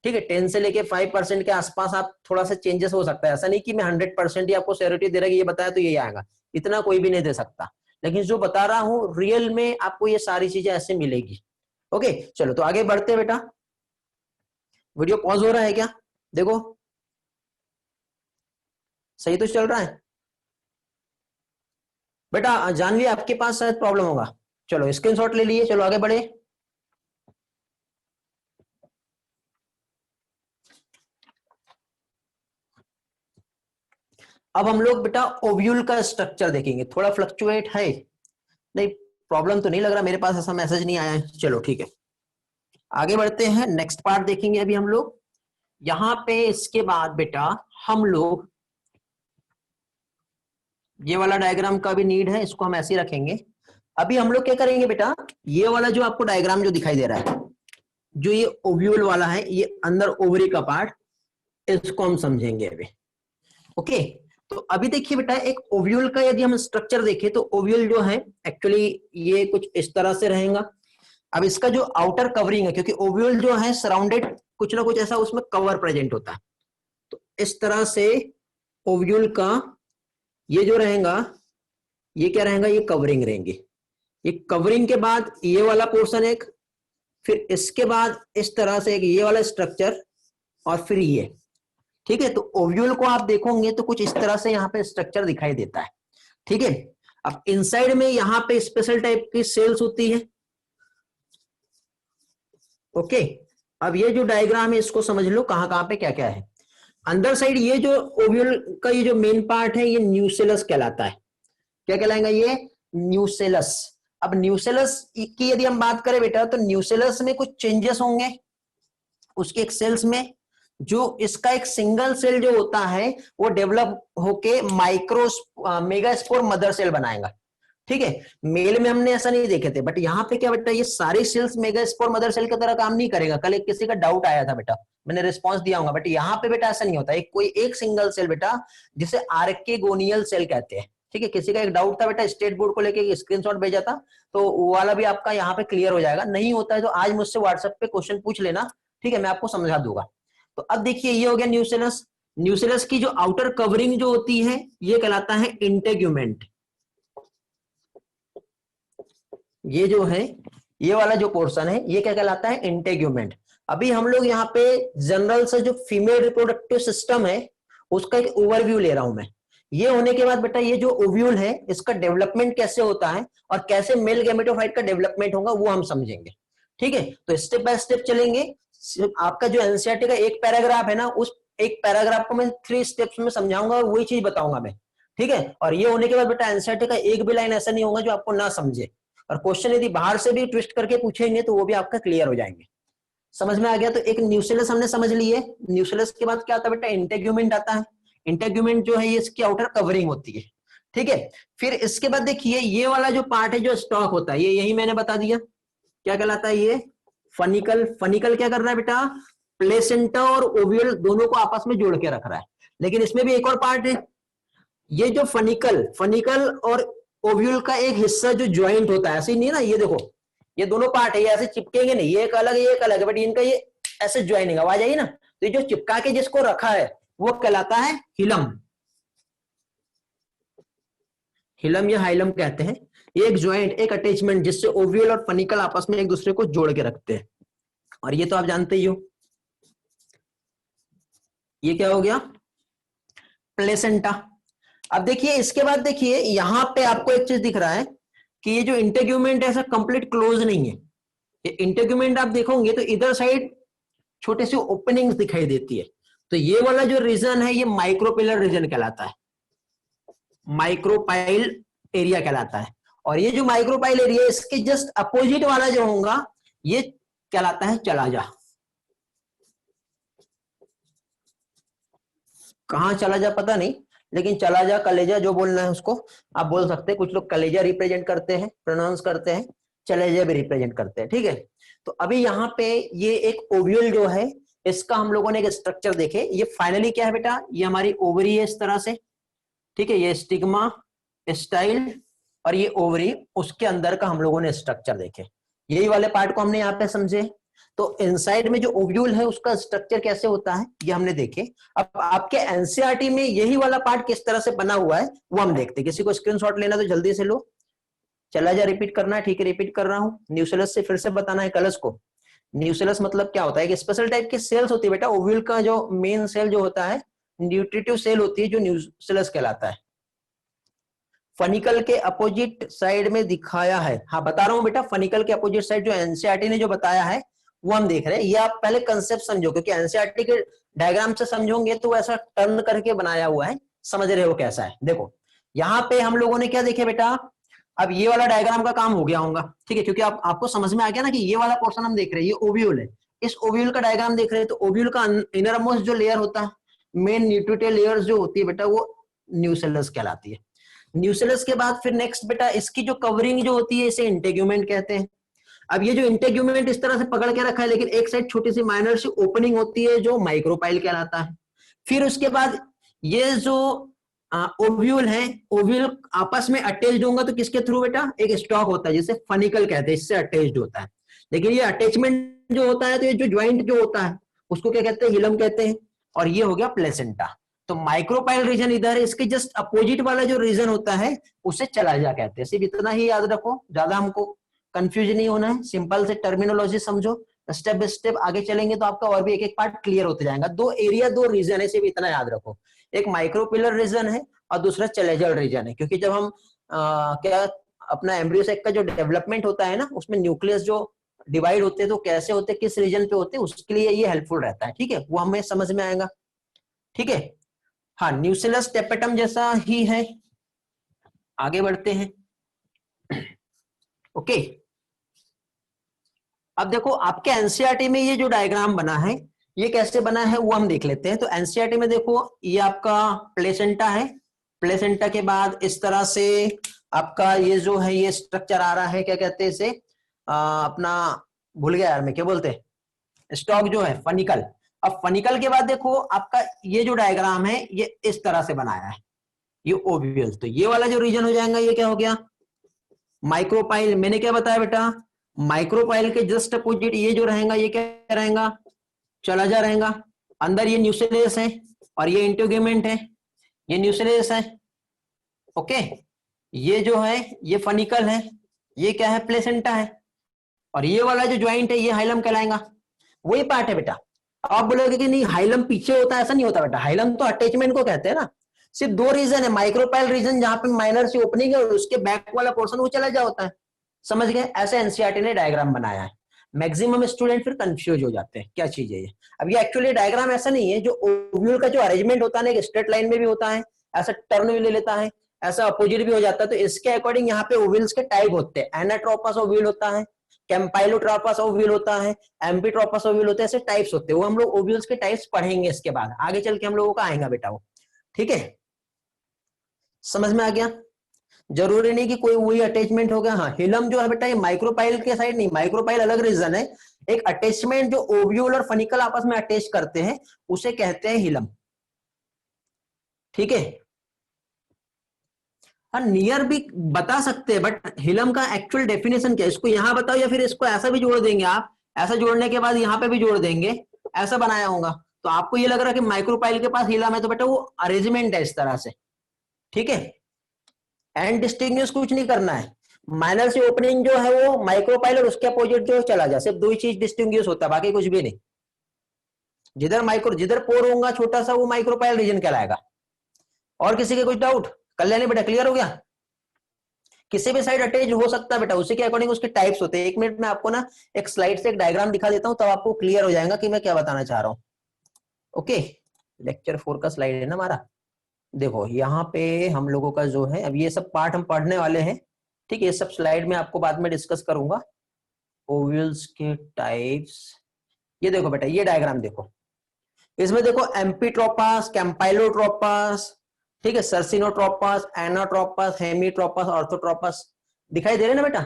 ठीक है। 10 से लेके 5% के आसपास आप थोड़ा सा चेंजेस हो सकता है। ऐसा नहीं कि मैं 100% ही आपको श्योरिटी दे रहा है ये बताया तो यही आएगा, इतना कोई भी नहीं दे सकता। लेकिन जो बता रहा हूं रियल में आपको ये सारी चीजें ऐसे मिलेगी। ओके चलो तो आगे बढ़ते हैं बेटा। वीडियो पॉज हो रहा है क्या, देखो सही तो चल रहा है बेटा। जानवी आपके पास शायद प्रॉब्लम होगा, चलो स्क्रीनशॉट ले लिए, चलो आगे बढ़े। अब हम लोग बेटा ओव्यूल का स्ट्रक्चर देखेंगे। थोड़ा फ्लक्चुएट है, नहीं प्रॉब्लम तो नहीं लग रहा, मेरे पास ऐसा मैसेज नहीं आया है। चलो ठीक है आगे बढ़ते हैं, नेक्स्ट पार्ट देखेंगे अभी हम लोग। यहां पे इसके बाद बेटा हम लोग ये वाला डायग्राम का भी नीड है, इसको हम ऐसे ही रखेंगे। अभी हम लोग क्या करेंगे बेटा, ये वाला जो आपको डायग्राम जो दिखाई दे रहा है, जो ये ओव्यूल वाला है, ये अंदर ओवरी का पार्ट, इसको हम समझेंगे अभी। ओके तो अभी देखिए बेटा एक ओव्यूल का यदि हम स्ट्रक्चर देखें तो ओव्यूल जो है एक्चुअली ये कुछ इस तरह से रहेगा। अब इसका जो आउटर कवरिंग है, क्योंकि ओव्यूल जो है सराउंडेड कुछ ना कुछ ऐसा उसमें कवर प्रेजेंट होता है, तो इस तरह से ओव्यूल का ये जो रहेगा, ये क्या रहेगा, ये कवरिंग रहेंगे। ये कवरिंग के बाद ये वाला पोर्शन एक, फिर इसके बाद इस तरह से एक ये वाला स्ट्रक्चर, और फिर ये, ठीक है। तो ओव्यूल को आप देखोगे तो कुछ इस तरह से यहाँ पे स्ट्रक्चर दिखाई देता है, ठीक है। अब इनसाइड में यहाँ पे स्पेशल टाइप की सेल्स होती है। ओके अब ये जो डायग्राम है इसको समझ लो कहां कहां पे क्या क्या है। अंदर साइड ये जो ओव्यूल का ये जो मेन पार्ट है ये न्यूसेलस कहलाता है। क्या कहलाएगा ये, न्यूसेलस। अब न्यूसेलस की यदि हम बात करें बेटा तो न्यूसेलस में कुछ चेंजेस होंगे उसके एक सेल्स में। जो इसका एक सिंगल सेल जो होता है वो डेवलप होके माइक्रो मेगास्पोर मदर सेल बनाएगा, ठीक है। मेल में हमने ऐसा नहीं देखे थे, बट यहाँ पे क्या बेटा ये सारे सेल्स मेगास्पोर मदर सेल की तरह काम नहीं करेगा। कल एक किसी का डाउट आया था बेटा, मैंने रिस्पांस दिया होगा, बट यहाँ पे बेटा ऐसा नहीं होता। एक कोई एक सिंगल सेल बेटा जिसे आर्केगोनियल सेल कहते हैं, ठीक है। किसी का एक डाउट था बेटा, स्टेट बोर्ड को लेके स्क्रीनशॉट भेजा था, तो वो वाला भी आपका यहाँ पे क्लियर हो जाएगा। नहीं होता है तो आज मुझसे व्हाट्सएप पे क्वेश्चन पूछ लेना, ठीक है, मैं आपको समझा दूंगा। तो अब देखिए ये हो गया न्यूसेलस। न्यूसेलस की जो आउटर कवरिंग जो होती है ये कहलाता है इंटेग्यूमेंट। ये जो है ये वाला जो पोर्शन है ये क्या कहलाता है, इंटेग्यूमेंट। अभी हम लोग यहाँ पे जनरल से जो फीमेल रिप्रोडक्टिव सिस्टम है उसका एक ओवरव्यू ले रहा हूं मैं। ये होने के बाद बेटा ये जो ओव्यूल है इसका डेवलपमेंट कैसे होता है और कैसे मेल गैमेटोफाइट का डेवलपमेंट होगा वो हम समझेंगे, ठीक है। तो स्टेप बाय स्टेप चलेंगे। आपका जो एनसीईआरटी का एक पैराग्राफ है ना, उस एक पैराग्राफ को मैं 3 स्टेप्स में समझाऊंगा, वही चीज बताऊंगा मैं, ठीक है। और ये होने के बाद बेटा एनसीईआरटी का एक भी लाइन ऐसा नहीं होगा जो आपको ना समझे, और क्वेश्चन यदि बाहर से भी ट्विस्ट करके पूछेंगे तो वो भी आपका क्लियर हो जाएंगे। समझ में आ गया। तो एक न्यूसेलस हमने समझ ली है। न्यूसेलस के बाद क्या आता है बेटा, इंटेग्यूमेंट आता है। इंटेग्यूमेंट जो है ये इसकी आउटर कवरिंग होती है, ठीक है। फिर इसके बाद देखिए ये वाला जो पार्ट है जो स्टॉक होता है, ये यही मैंने बता दिया क्या कहलाता है, ये फनिकल। फनिकल क्या कर रहा है बेटा, प्लेसेंटा और ओव्यूल दोनों को आपस में जोड़ के रख रहा है। लेकिन इसमें भी एक और पार्ट है, ये जो फनिकल, फनिकल और ओव्यूल का एक हिस्सा जो ज्वाइंट होता है, ऐसे ही नहीं ना, ये देखो ये दोनों पार्ट है, ये ऐसे चिपकेंगे नहीं, ये एक अलग है ये एक अलग है, बट इनका ये ऐसे ज्वाइनिंग आवाज आई ना, तो ये जो चिपका के जिसको रखा है वो कहलाता है हिलम। हिलम या हाइलम कहते हैं। ये एक ज्वाइंट, एक अटैचमेंट जिससे ओव्यूल और फनिकल आपस में एक दूसरे को जोड़ के रखते हैं। और ये तो आप जानते ही हो, ये क्या हो गया, प्लेसेंटा। अब देखिए इसके बाद देखिए यहां पे आपको एक चीज दिख रहा है, कि ये जो इंटेग्यूमेंट है ऐसा कंप्लीट क्लोज नहीं है। ये इंटेग्यूमेंट आप देखोगे तो इधर साइड छोटे से ओपनिंग्स दिखाई देती है। तो ये वाला जो रीजन है ये माइक्रोपिलर रीजन कहलाता है, माइक्रोपाइल एरिया कहलाता है। और ये जो माइक्रोपाइल एरिया इसके जस्ट अपोजिट वाला जो होगा ये कहलाता है चला जा। कहां चला जा पता नहीं, लेकिन चला जा कलेजा जो बोलना है उसको आप बोल सकते हैं। कुछ लोग कलेजा रिप्रेजेंट करते हैं, प्रोनाउंस करते हैं, चलेजा भी रिप्रेजेंट करते हैं, ठीक है। तो अभी यहाँ पे ये एक ओव्यूल जो है इसका हम लोगों ने एक स्ट्रक्चर देखे। ये फाइनली क्या है बेटा, ये हमारी ओवरी है इस तरह से, ठीक है। ये स्टिग्मा, स्टाइल और ये ओवरी, उसके अंदर का हम लोगों ने स्ट्रक्चर देखे। यही वाले पार्ट को हमने यहाँ पे समझे। तो इनसाइड में जो ओव्यूल है उसका स्ट्रक्चर कैसे होता है ये हमने देखे। अब आपके एनसीईआरटी में यही वाला पार्ट किस तरह से बना हुआ है वो हम देखते हैं। किसी को स्क्रीनशॉट लेना तो जल्दी से लो। चला जा रिपीट करना है, ठीक है, रिपीट कर रहा हूँ। न्यूक्लियस से फिर से बताना है कलश को। न्यूक्लियस मतलब क्या होता है, एक स्पेशल टाइप की सेल्स होती है बेटा। ओव्यूल का जो मेन सेल जो होता है न्यूट्रिटिव सेल होती है जो न्यूक्लियस कहलाता है। फनिकल के अपोजिट साइड में दिखाया है, हाँ बता रहा हूं बेटा, फनिकल के अपोजिट साइड जो एनसीईआरटी ने जो बताया है वो हम देख रहे हैं। ये आप पहले कंसेप्ट समझो, क्योंकि एनसीईआरटी के डायग्राम से समझोगे तो ऐसा टर्न करके बनाया हुआ है, समझ रहे हो कैसा है। देखो यहाँ पे हम लोगों ने क्या देखे बेटा, अब ये वाला डायग्राम का काम हो गया होगा, ठीक है, क्योंकि आपको समझ में आ गया ना कि ये वाला पोर्शन हम देख रहे हैं, ये ओव्यूल है। इस ओव्यूल का डायग्राम देख रहे हैं तो ओव्यूल का इनर मोस्ट जो लेयर होता है, मेन न्यूट्रिटिव लेयर्स जो होती है बेटा, वो न्यूसेलस कहलाती है। न्यूसेलस के बाद फिर नेक्स्ट बेटा इसकी जो कवरिंग जो होती है इसे इंटेग्यूमेंट कहते हैं। अब ये जो इंटेग्यूमेंट इस तरह से पकड़ के रखा है, लेकिन एक साइड छोटी सी माइनर सी ओपनिंग होती है जो माइक्रोपाइल कहलाता है। फिर उसके बाद ये जो ओव्यूल है, ओव्यूल आपस में अटैच्ड होगा तो किसके थ्रू बेटा, एक स्टॉक होता है जिसे फनिकल कहते हैं, इससे अटैच्ड होता है। लेकिन ये अटैचमेंट जो होता है तो ये जो ज्वाइंट जो होता है उसको क्या कहते हैं, हिलम कहते हैं। और ये हो गया प्लेसेंटा। तो माइक्रोपाइल रीजन इधर है, इसके जस्ट अपोजिट वाला जो रीजन होता है उसे चलाजा कहते हैं। सिर्फ इतना ही याद रखो, ज्यादा हमको कंफ्यूज नहीं होना है, सिंपल से टर्मिनोलॉजी समझो। स्टेप बाय स्टेप आगे चलेंगे तो आपका और भी एक एक पार्ट क्लियर होते जाएगा। दो एरिया दो रीजन है, सिर्फ इतना याद रखो, एक माइक्रोपिलर रीजन है और दूसरा चलेजल रीजन है। क्योंकि जब हम क्या अपना एम्ब्रियो सेक का जो डेवलपमेंट होता है ना, उसमें न्यूक्लियस जो डिवाइड होते हैं तो कैसे होते हैं, किस रीजन पे होते हैं, उसके लिए ये हेल्पफुल रहता है, ठीक है, वो हमें समझ में आएगा, ठीक है। हाँ, न्यूसेलस टेपेटम जैसा ही है। आगे बढ़ते हैं, ओके। अब देखो आपके एनसीईआरटी में ये जो डायग्राम बना है ये कैसे बना है वो हम देख लेते हैं। तो एनसीईआरटी में देखो ये आपका प्लेसेंटा है, प्लेसेंटा के बाद इस तरह से आपका ये जो है ये स्ट्रक्चर आ रहा है, क्या कहते हैं इसे, अपना भूल गया यार मैं, क्या बोलते हैं, स्टॉक जो है फनिकल। अब फनिकल के बाद देखो आपका ये जो डायग्राम है ये इस तरह से बनाया है, ये ओव्यूल। तो ये वाला जो रीजन हो जाएगा ये क्या हो गया, माइक्रोपाइल। मैंने क्या बताया बेटा, माइक्रोपाइल के जस्ट अपोजिट ये जो रहेगा ये क्या रहेगा, चलाजा रहेगा। अंदर ये न्यूक्लियस है और ये इंटेग्यूमेंट है, ये न्यूक्लियस है, ओके। ये जो है ये फनिकल है, ये क्या है, प्लेसेंटा है। और ये वाला जो ज्वाइंट है ये हाइलम कहलाएगा, वही पार्ट है बेटा। आप बोलोगे कि नहीं हाइलम पीछे होता है, ऐसा नहीं होता बेटा। हाइलम तो अटैचमेंट को कहते हैं ना। सिर्फ दो रीजन है, माइक्रोपाइल रीजन जहां पे माइनर सी ओपनिंग है और उसके बैक वाला पोर्शन वो चला जाता है, समझ गए। ऐसे एनसीईआरटी ने डायग्राम बनाया है। मैक्सिमम स्टूडेंट फिर कंफ्यूज हो जाते हैं क्या चीज है ये। अब ये एक्चुअली डायग्राम ऐसा नहीं है, जो ओव्यूल का जो अरेंजमेंट होता है एक स्ट्रेट लाइन में भी होता है, ऐसा टर्न भी ले लेता है, ऐसा अपोजिट भी हो जाता है। तो इसके अकॉर्डिंग यहाँ पे ओव्यूल्स के टाइप होते हैं। एनाट्रोपस ओव्यूल होता है, कैम्पाइलोट्रोपस ओव्यूल होता है, एम्फीट्रोपस ओव्यूल होते हैं, ऐसे टाइप्स होते हैं। वो हम लोग ओव्यूल्स के टाइप्स पढ़ेंगे इसके बाद, आगे चल के हम लोगों का आएगा बेटा वो, ठीक है। समझ में आ गया, जरूरी नहीं कि कोई वही अटैचमेंट हो गया। हाँ, हिलम जो है बेटा ये माइक्रोपाइल के साइड नहीं, माइक्रोपाइल अलग रीजन है। एक अटैचमेंट जो ओव्यूल और फनिकल आपस में अटैच करते हैं उसे कहते हैं हिलम, ठीक है। हाँ, नियर भी बता सकते हैं, बट हिलम का एक्चुअल डेफिनेशन क्या है इसको यहां बताओ, या फिर इसको ऐसा भी जोड़ देंगे आप, ऐसा जोड़ने के बाद यहाँ पे भी जोड़ देंगे, ऐसा बनाया होगा तो आपको ये लग रहा है कि माइक्रोपाइल के पास हिलम है, तो बेटा वो अरेंजमेंट है इस तरह से, ठीक है। एंड डिस्टिंग्विश कुछ नहीं करना है, माइनर से ओपनिंग जो है वो माइक्रोपाइल और उसके अपोजिट जो चला जा, सिर्फ दो ही चीज डिस्टिंग्विश होता है, बाकी कुछ भी नहीं। जिधर पोर होगा छोटा सा वो माइक्रोपाइल रीजन कहलाएगा। और किसी के कुछ डाउट, कल्याणी बेटा क्लियर हो गया। किसी भी साइड अटैच हो सकता है बेटा, उसी के अकॉर्डिंग उसके टाइप्स होते हैं। 1 मिनट में आपको ना एक स्लाइड से एक डायग्राम दिखा देता हूं, तब आपको क्लियर हो जाएगा कि मैं क्या बताना चाह रहा हूं। ओके, लेक्चर 4 का स्लाइड है ना हमारा। देखो यहाँ पे हम लोगों का जो है, अब ये सब पार्ट हम पढ़ने वाले हैं, ठीक है, ये सब स्लाइड में आपको बाद में डिस्कस करूंगा। ओव्यूल्स के टाइप्स, ये देखो बेटा, ये डायग्राम देखो, इसमें देखो एम्पीट्रोपस, कैंपाइलोट्रोपस, ठीक है, सर्सिनोट्रोपस, एनाट्रोपस, हेमीट्रोपस, ऑर्थोट्रोपस दिखाई दे रहे ना बेटा।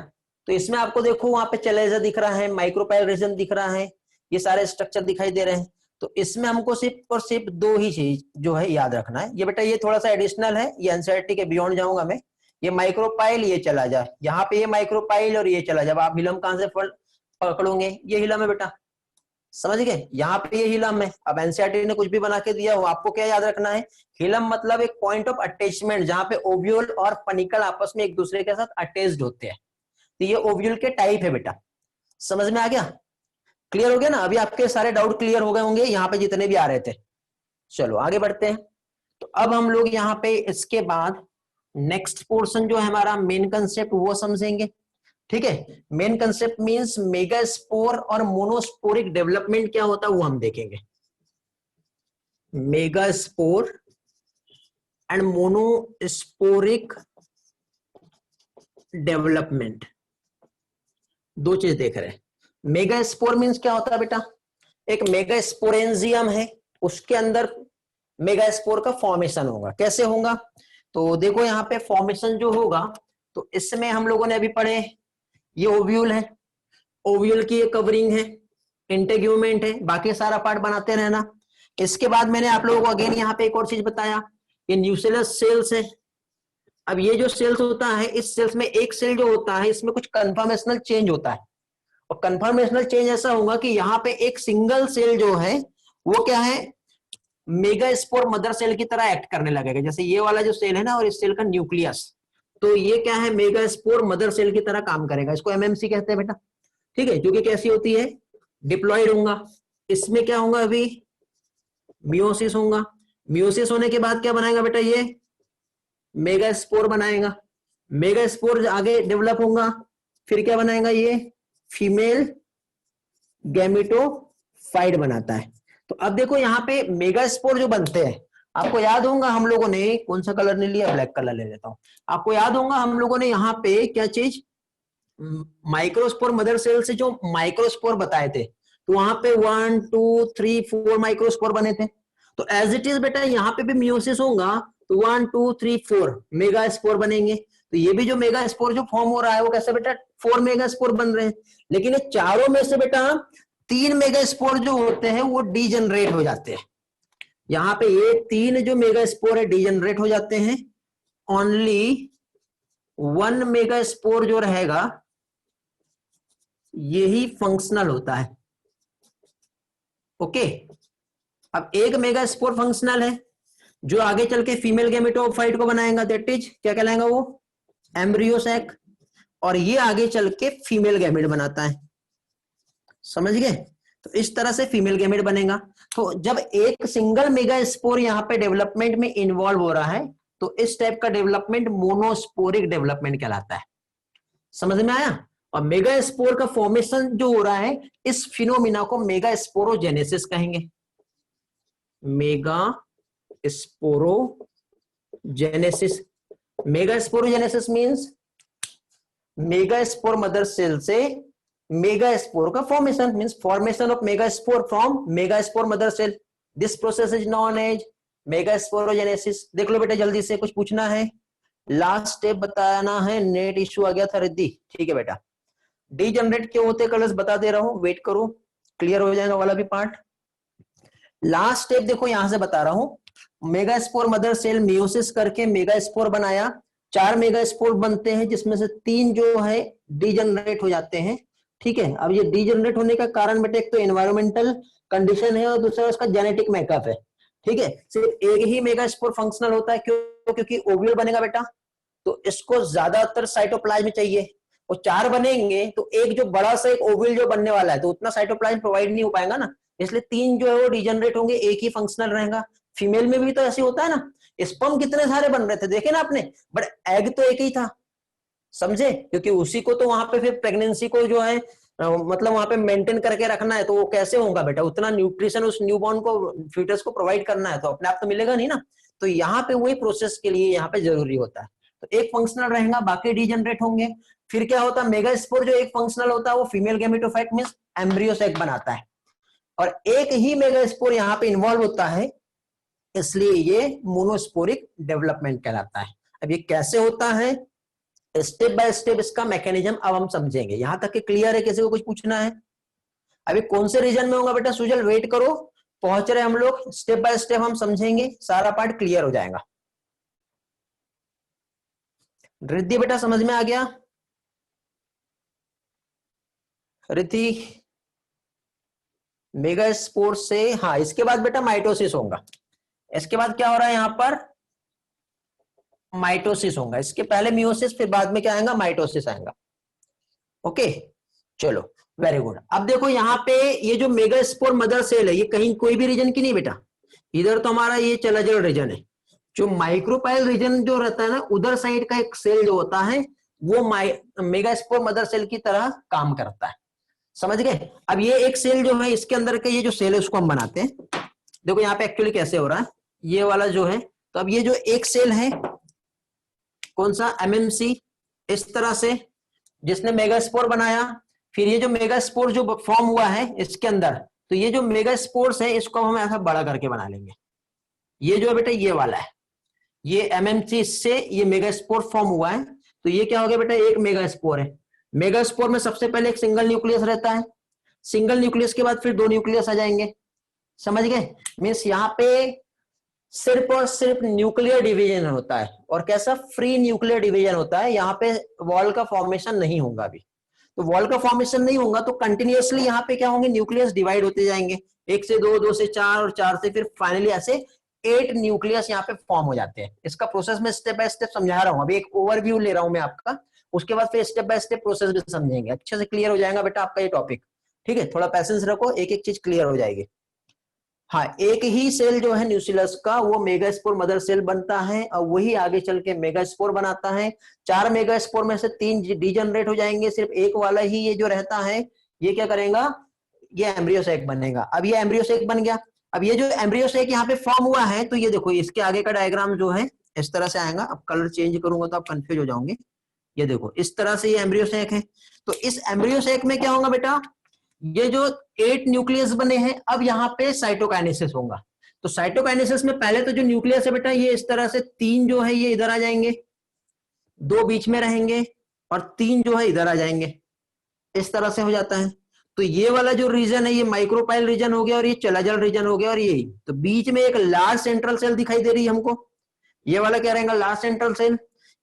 तो इसमें आपको देखो वहां पे चलेजा दिख रहा है, माइक्रोपाइल दिख रहा है, ये सारे स्ट्रक्चर दिखाई दे रहे हैं। तो इसमें हमको सिर्फ और सिर्फ 2 ही चीज जो है याद रखना है। ये बेटा ये थोड़ा सा एडिशनल है, ये एनसीईआरटी के बियॉन्ड जाऊंगा मैं। ये माइक्रोपाइल ये चला जाए, यहाँ पे ये माइक्रोपाइल और ये चला जाए, आप हिलम कहां से पकड़ोगे, ये हिलम है बेटा, समझ गए, यहाँ पे ये हिलम है। अब एनसीईआरटी ने कुछ भी बना के दिया हो, आपको क्या याद रखना है, हिलम मतलब एक पॉइंट ऑफ अटैचमेंट जहां पे ओव्यूल और फनिकल आपस में एक दूसरे के साथ अटैच्ड होते हैं। तो ये ओव्यूल के टाइप है बेटा, समझ में आ गया, क्लियर हो गया ना। अभी आपके सारे डाउट क्लियर हो गए होंगे यहाँ पे जितने भी आ रहे थे। चलो आगे बढ़ते हैं। तो अब हम लोग यहाँ पे इसके बाद नेक्स्ट पोर्शन जो है हमारा मेन कंसेप्ट वो समझेंगे, ठीक है। मेन कंसेप्ट मींस मेगास्पोर और मोनोस्पोरिक डेवलपमेंट क्या होता है वो हम देखेंगे। मेगास्पोर एंड मोनोस्पोरिक डेवलपमेंट, 2 चीज देख रहे हैं। मेगास्पोर मींस क्या होता है बेटा, एक मेगास्पोरेंजियम है, उसके अंदर मेगास्पोर का फॉर्मेशन होगा। कैसे होगा, तो देखो यहाँ पे फॉर्मेशन जो होगा, तो इसमें हम लोगों ने अभी पढ़े, ये ओव्यूल है, ओव्यूल की ये कवरिंग है, इंटेग्यूमेंट है, बाकी सारा पार्ट बनाते रहना। इसके बाद मैंने आप लोगों को अगेन यहाँ पे एक और चीज बताया, ये न्यूक्लियस सेल्स है। अब ये जो सेल्स होता है, इस सेल्स में एक सेल जो होता है इसमें कुछ कन्फॉर्मेशनल चेंज होता है, और कन्फॉर्मेशनल चेंज ऐसा होगा कि यहाँ पे एक सिंगल सेल जो है वो क्या है, मेगास्पोर मदर सेल की तरह एक्ट करने लगेगा। जैसे ये वाला जो सेल है ना, और इस सेल का न्यूक्लियस, तो ये क्या है, मेगास्पोर मदर सेल की तरह काम करेगा। इसको एमएमसी कहते हैं बेटा, ठीक है, जो कि कैसी होती है, डिप्लॉयड होगा। इसमें क्या होगा, अभी मियोसिस होगा, मियोसिस होने के बाद क्या बनाएगा बेटा, ये मेगास्पोर बनाएगा, मेगास्पोर आगे डेवलप होगा, फिर क्या बनाएगा, ये फीमेल गैमेटोफाइट बनाता है। तो अब देखो यहाँ पे मेगास्पोर जो बनते हैं, आपको याद होगा हम लोगों ने कौन सा कलर नहीं लिया, ब्लैक कलर ले लेता हूं। आपको याद होगा हम लोगों ने यहाँ पे क्या चीज, माइक्रोस्पोर मदर सेल से जो माइक्रोस्पोर बताए थे, तो वहां पे 1 2 3 4 माइक्रोस्पोर बने थे। तो एज इट इज बेटा यहाँ पे भी मियोसिस होगा, तो 1 2 3 4 मेगा स्पोर बनेंगे। तो ये भी जो मेगा स्पोर जो फॉर्म हो रहा है वो कैसे बेटा, 4 मेगा स्पोर बन रहे हैं। लेकिन ये चारों में से बेटा 3 मेगा स्पोर जो होते हैं वो डीजनरेट हो जाते हैं। यहाँ पे ये 3 जो मेगा स्पोर है डीजनरेट हो जाते हैं, ओनली 1 मेगा स्पोर जो रहेगा यही फंक्शनल होता है। ओके, अब एक मेगा स्पोर फंक्शनल है जो आगे चल के फीमेल गैमेटोफाइट को बनाएगा, दैट इज क्या कहलाएगा वो, एम्ब्रियो सैक, और ये आगे चल के फीमेल गैमेट बनाता है, समझ गए। तो इस तरह से फीमेल गैमेट बनेगा। तो जब एक सिंगल मेगा स्पोर यहाँ पे डेवलपमेंट में इन्वॉल्व हो रहा है, तो इस टाइप का डेवलपमेंट मोनोस्पोरिक डेवलपमेंट कहलाता है, समझ में आया। और मेगा स्पोर का फॉर्मेशन जो हो रहा है, इस फिनोमिना को मेगा स्पोरोजेनेसिस कहेंगे। Mega sporogenesis, mega sporogenesis means mega spore mother cell से मेगा स्पोर का formation, means formation of mega spore from mega spore mother cell. This process is known as mega sporogenesis. देख लो बेटा जल्दी से, कुछ पूछना है, लास्ट स्टेप बताना है, नेट इश्यू आ गया था रिद्धि, ठीक है बेटा। डीजनरेट क्यों होते कलर्स बता दे रहा हूं, वेट करो, क्लियर हो जाएगा वाला भी पार्ट। लास्ट स्टेप देखो यहां से बता रहा हूं, mega spore mother cell meiosis करके मेगा स्पोर बनाया, 4 मेगा स्पोर बनते हैं जिसमें से 3 जो है डीजनरेट हो जाते हैं, ठीक है। अब ये डीजनरेट होने का कारण बेटा एक तो एनवायरमेंटल कंडीशन है और दूसरा उसका जेनेटिक मेकअप है, ठीक है। सिर्फ एक ही मेगा स्पोर फंक्शनल होता है, क्यों, क्योंकि ओव्यूल बनेगा बेटा, तो इसको ज्यादातर साइटोप्लाज्म चाहिए, और 4 बनेंगे तो एक जो बड़ा सा एक ओव्यूल जो बनने वाला है तो उतना साइटोप्लाज्म प्रोवाइड नहीं हो पाएगा ना, इसलिए 3 जो है वो डीजनरेट होंगे, एक ही फंक्शनल रहेगा। फीमेल में भी तो ऐसे होता है ना, स्पर्म कितने सारे बन रहे थे देखे ना आपने, बट एग तो एक ही था, समझे? क्योंकि उसी को तो वहां पे फिर प्रेगनेंसी को जो है मतलब वहां पे मेंटेन करके रखना है, तो वो कैसे होगा बेटा? उतना न्यूट्रिशन उस न्यूबॉर्न को, फीटस को प्रोवाइड करना है, तो अपने आप तो मिलेगा नहीं ना। तो यहाँ पे वही प्रोसेस के लिए यहाँ पे जरूरी होता है। तो एक फंक्शनल रहेगा, बाकी डीजनरेट होंगे। फिर क्या होता है, मेगास्पोर जो एक फंक्शनल होता है वो female gametophyte means embryo sac बनाता है, और एक ही मेगास्पोर यहाँ पे इन्वॉल्व होता है, इसलिए ये मोनोस्पोरिक डेवलपमेंट कहलाता है। अब ये कैसे होता है, स्टेप बाय स्टेप इसका मैकेनिज्म अब हम समझेंगे। यहां तक कि क्लियर है? किसी को कुछ पूछना है? अभी कौन से रीजन में होगा बेटा? सुजल वेट करो, पहुंच रहे हम लोग, स्टेप बाय स्टेप हम समझेंगे, सारा पार्ट क्लियर हो जाएगा। रिद्धि बेटा समझ में आ गया? रिद्धि, मेगास्पोर से, हाँ इसके बाद बेटा माइटोसिस होगा। इसके बाद क्या हो रहा है यहाँ पर? माइटोसिस होगा। इसके पहले मियोसिस, फिर बाद में क्या आएगा? माइटोसिस आएगा। ओके चलो वेरी गुड। अब देखो यहाँ पे ये जो मेगास्पोर मदर सेल है, ये कहीं कोई भी रीजन की नहीं बेटा, इधर तो हमारा ये चलाजल रीजन है। जो माइक्रोपाइल रीजन जो रहता है ना, उधर साइड का एक सेल जो होता है वो मेगास्पोर मदर सेल की तरह काम करता है। समझ गए? अब ये एक सेल जो है, इसके अंदर का ये जो सेल है उसको हम बनाते हैं। देखो यहाँ पे एक्चुअली कैसे हो रहा है, ये वाला जो है, तो अब ये जो एक सेल है, कौन सा? एमएमसी, इस तरह से जिसने मेगास्पोर बनाया। फिर ये जो मेगास्पोर जो फॉर्म हुआ है इसके अंदर, तो ये जो मेगास्पोर्स है इसको हम ऐसा बड़ा करके बना लेंगे। ये जो है बेटा ये वाला है, ये एमएमसी से ये मेगास्पोर फॉर्म हुआ है, तो ये क्या हो गया बेटा? एक मेगास्पोर है। मेगास्पोर में सबसे पहले एक सिंगल न्यूक्लियस रहता है, सिंगल न्यूक्लियस के बाद फिर दो न्यूक्लियस आ जाएंगे। समझ गए? मीन्स यहाँ पे सिर्फ और सिर्फ न्यूक्लियर डिवीजन होता है, और कैसा? फ्री न्यूक्लियर डिवीजन होता है। यहाँ पे वॉल का फॉर्मेशन नहीं होगा अभी। तो वॉल का फॉर्मेशन नहीं होगा तो कंटिन्यूअसली यहाँ पे क्या होंगे? न्यूक्लियस डिवाइड होते जाएंगे, एक से दो, दो से चार, और चार से फिर फाइनली ऐसे 8 न्यूक्लियस यहाँ पे फॉर्म हो जाते हैं। इसका प्रोसेस मैं स्टेप बाय स्टेप समझा रहा हूँ, अभी एक ओवरव्यू ले रहा हूँ मैं आपका, उसके बाद फिर स्टेप बाय स्टेप प्रोसेस भी समझेंगे। अच्छे से क्लियर हो जाएगा बेटा आपका ये टॉपिक। ठीक है, थोड़ा पैसेंस रखो, एक एक चीज क्लियर हो जाएगी। हाँ, एक ही सेल जो है न्यूसिलस का, वो मेगास्पोर मदर सेल बनता है, और वही आगे चल के मेगास्पोर बनाता है। 4 मेगास्पोर में से 3 डीजनरेट हो जाएंगे, सिर्फ एक वाला ही ये जो रहता है ये क्या करेगा? ये एम्ब्रियो सैक बनेगा। अब ये एम्ब्रियो सैक बन गया। अब ये जो एम्ब्रियो सैक यहाँ पे फॉर्म हुआ है, तो ये देखो इसके आगे का डायग्राम जो है इस तरह से आएगा। अब कलर चेंज करूंगा तो आप कंफ्यूज हो जाओगे। ये देखो इस तरह से ये एम्ब्रियो सैक है। तो इस एम्ब्रियो सैक में क्या होगा बेटा? ये जो 8 न्यूक्लियस बने हैं, अब यहाँ पे साइटोकाइनेसिस होगा। तो साइटोकाइनेसिस में पहले तो जो न्यूक्लियस है बेटा, ये इस तरह से 3 जो है ये इधर आ जाएंगे, 2 बीच में रहेंगे, और 3 जो है इधर आ जाएंगे। इस तरह से हो जाता है। तो ये वाला जो रीजन है ये माइक्रोपाइल रीजन हो गया, और ये चलाजल रीजन हो गया, और ये तो बीच में एक लार्ज सेंट्रल सेल दिखाई दे रही है हमको। ये वाला क्या रहेगा? Large central cell.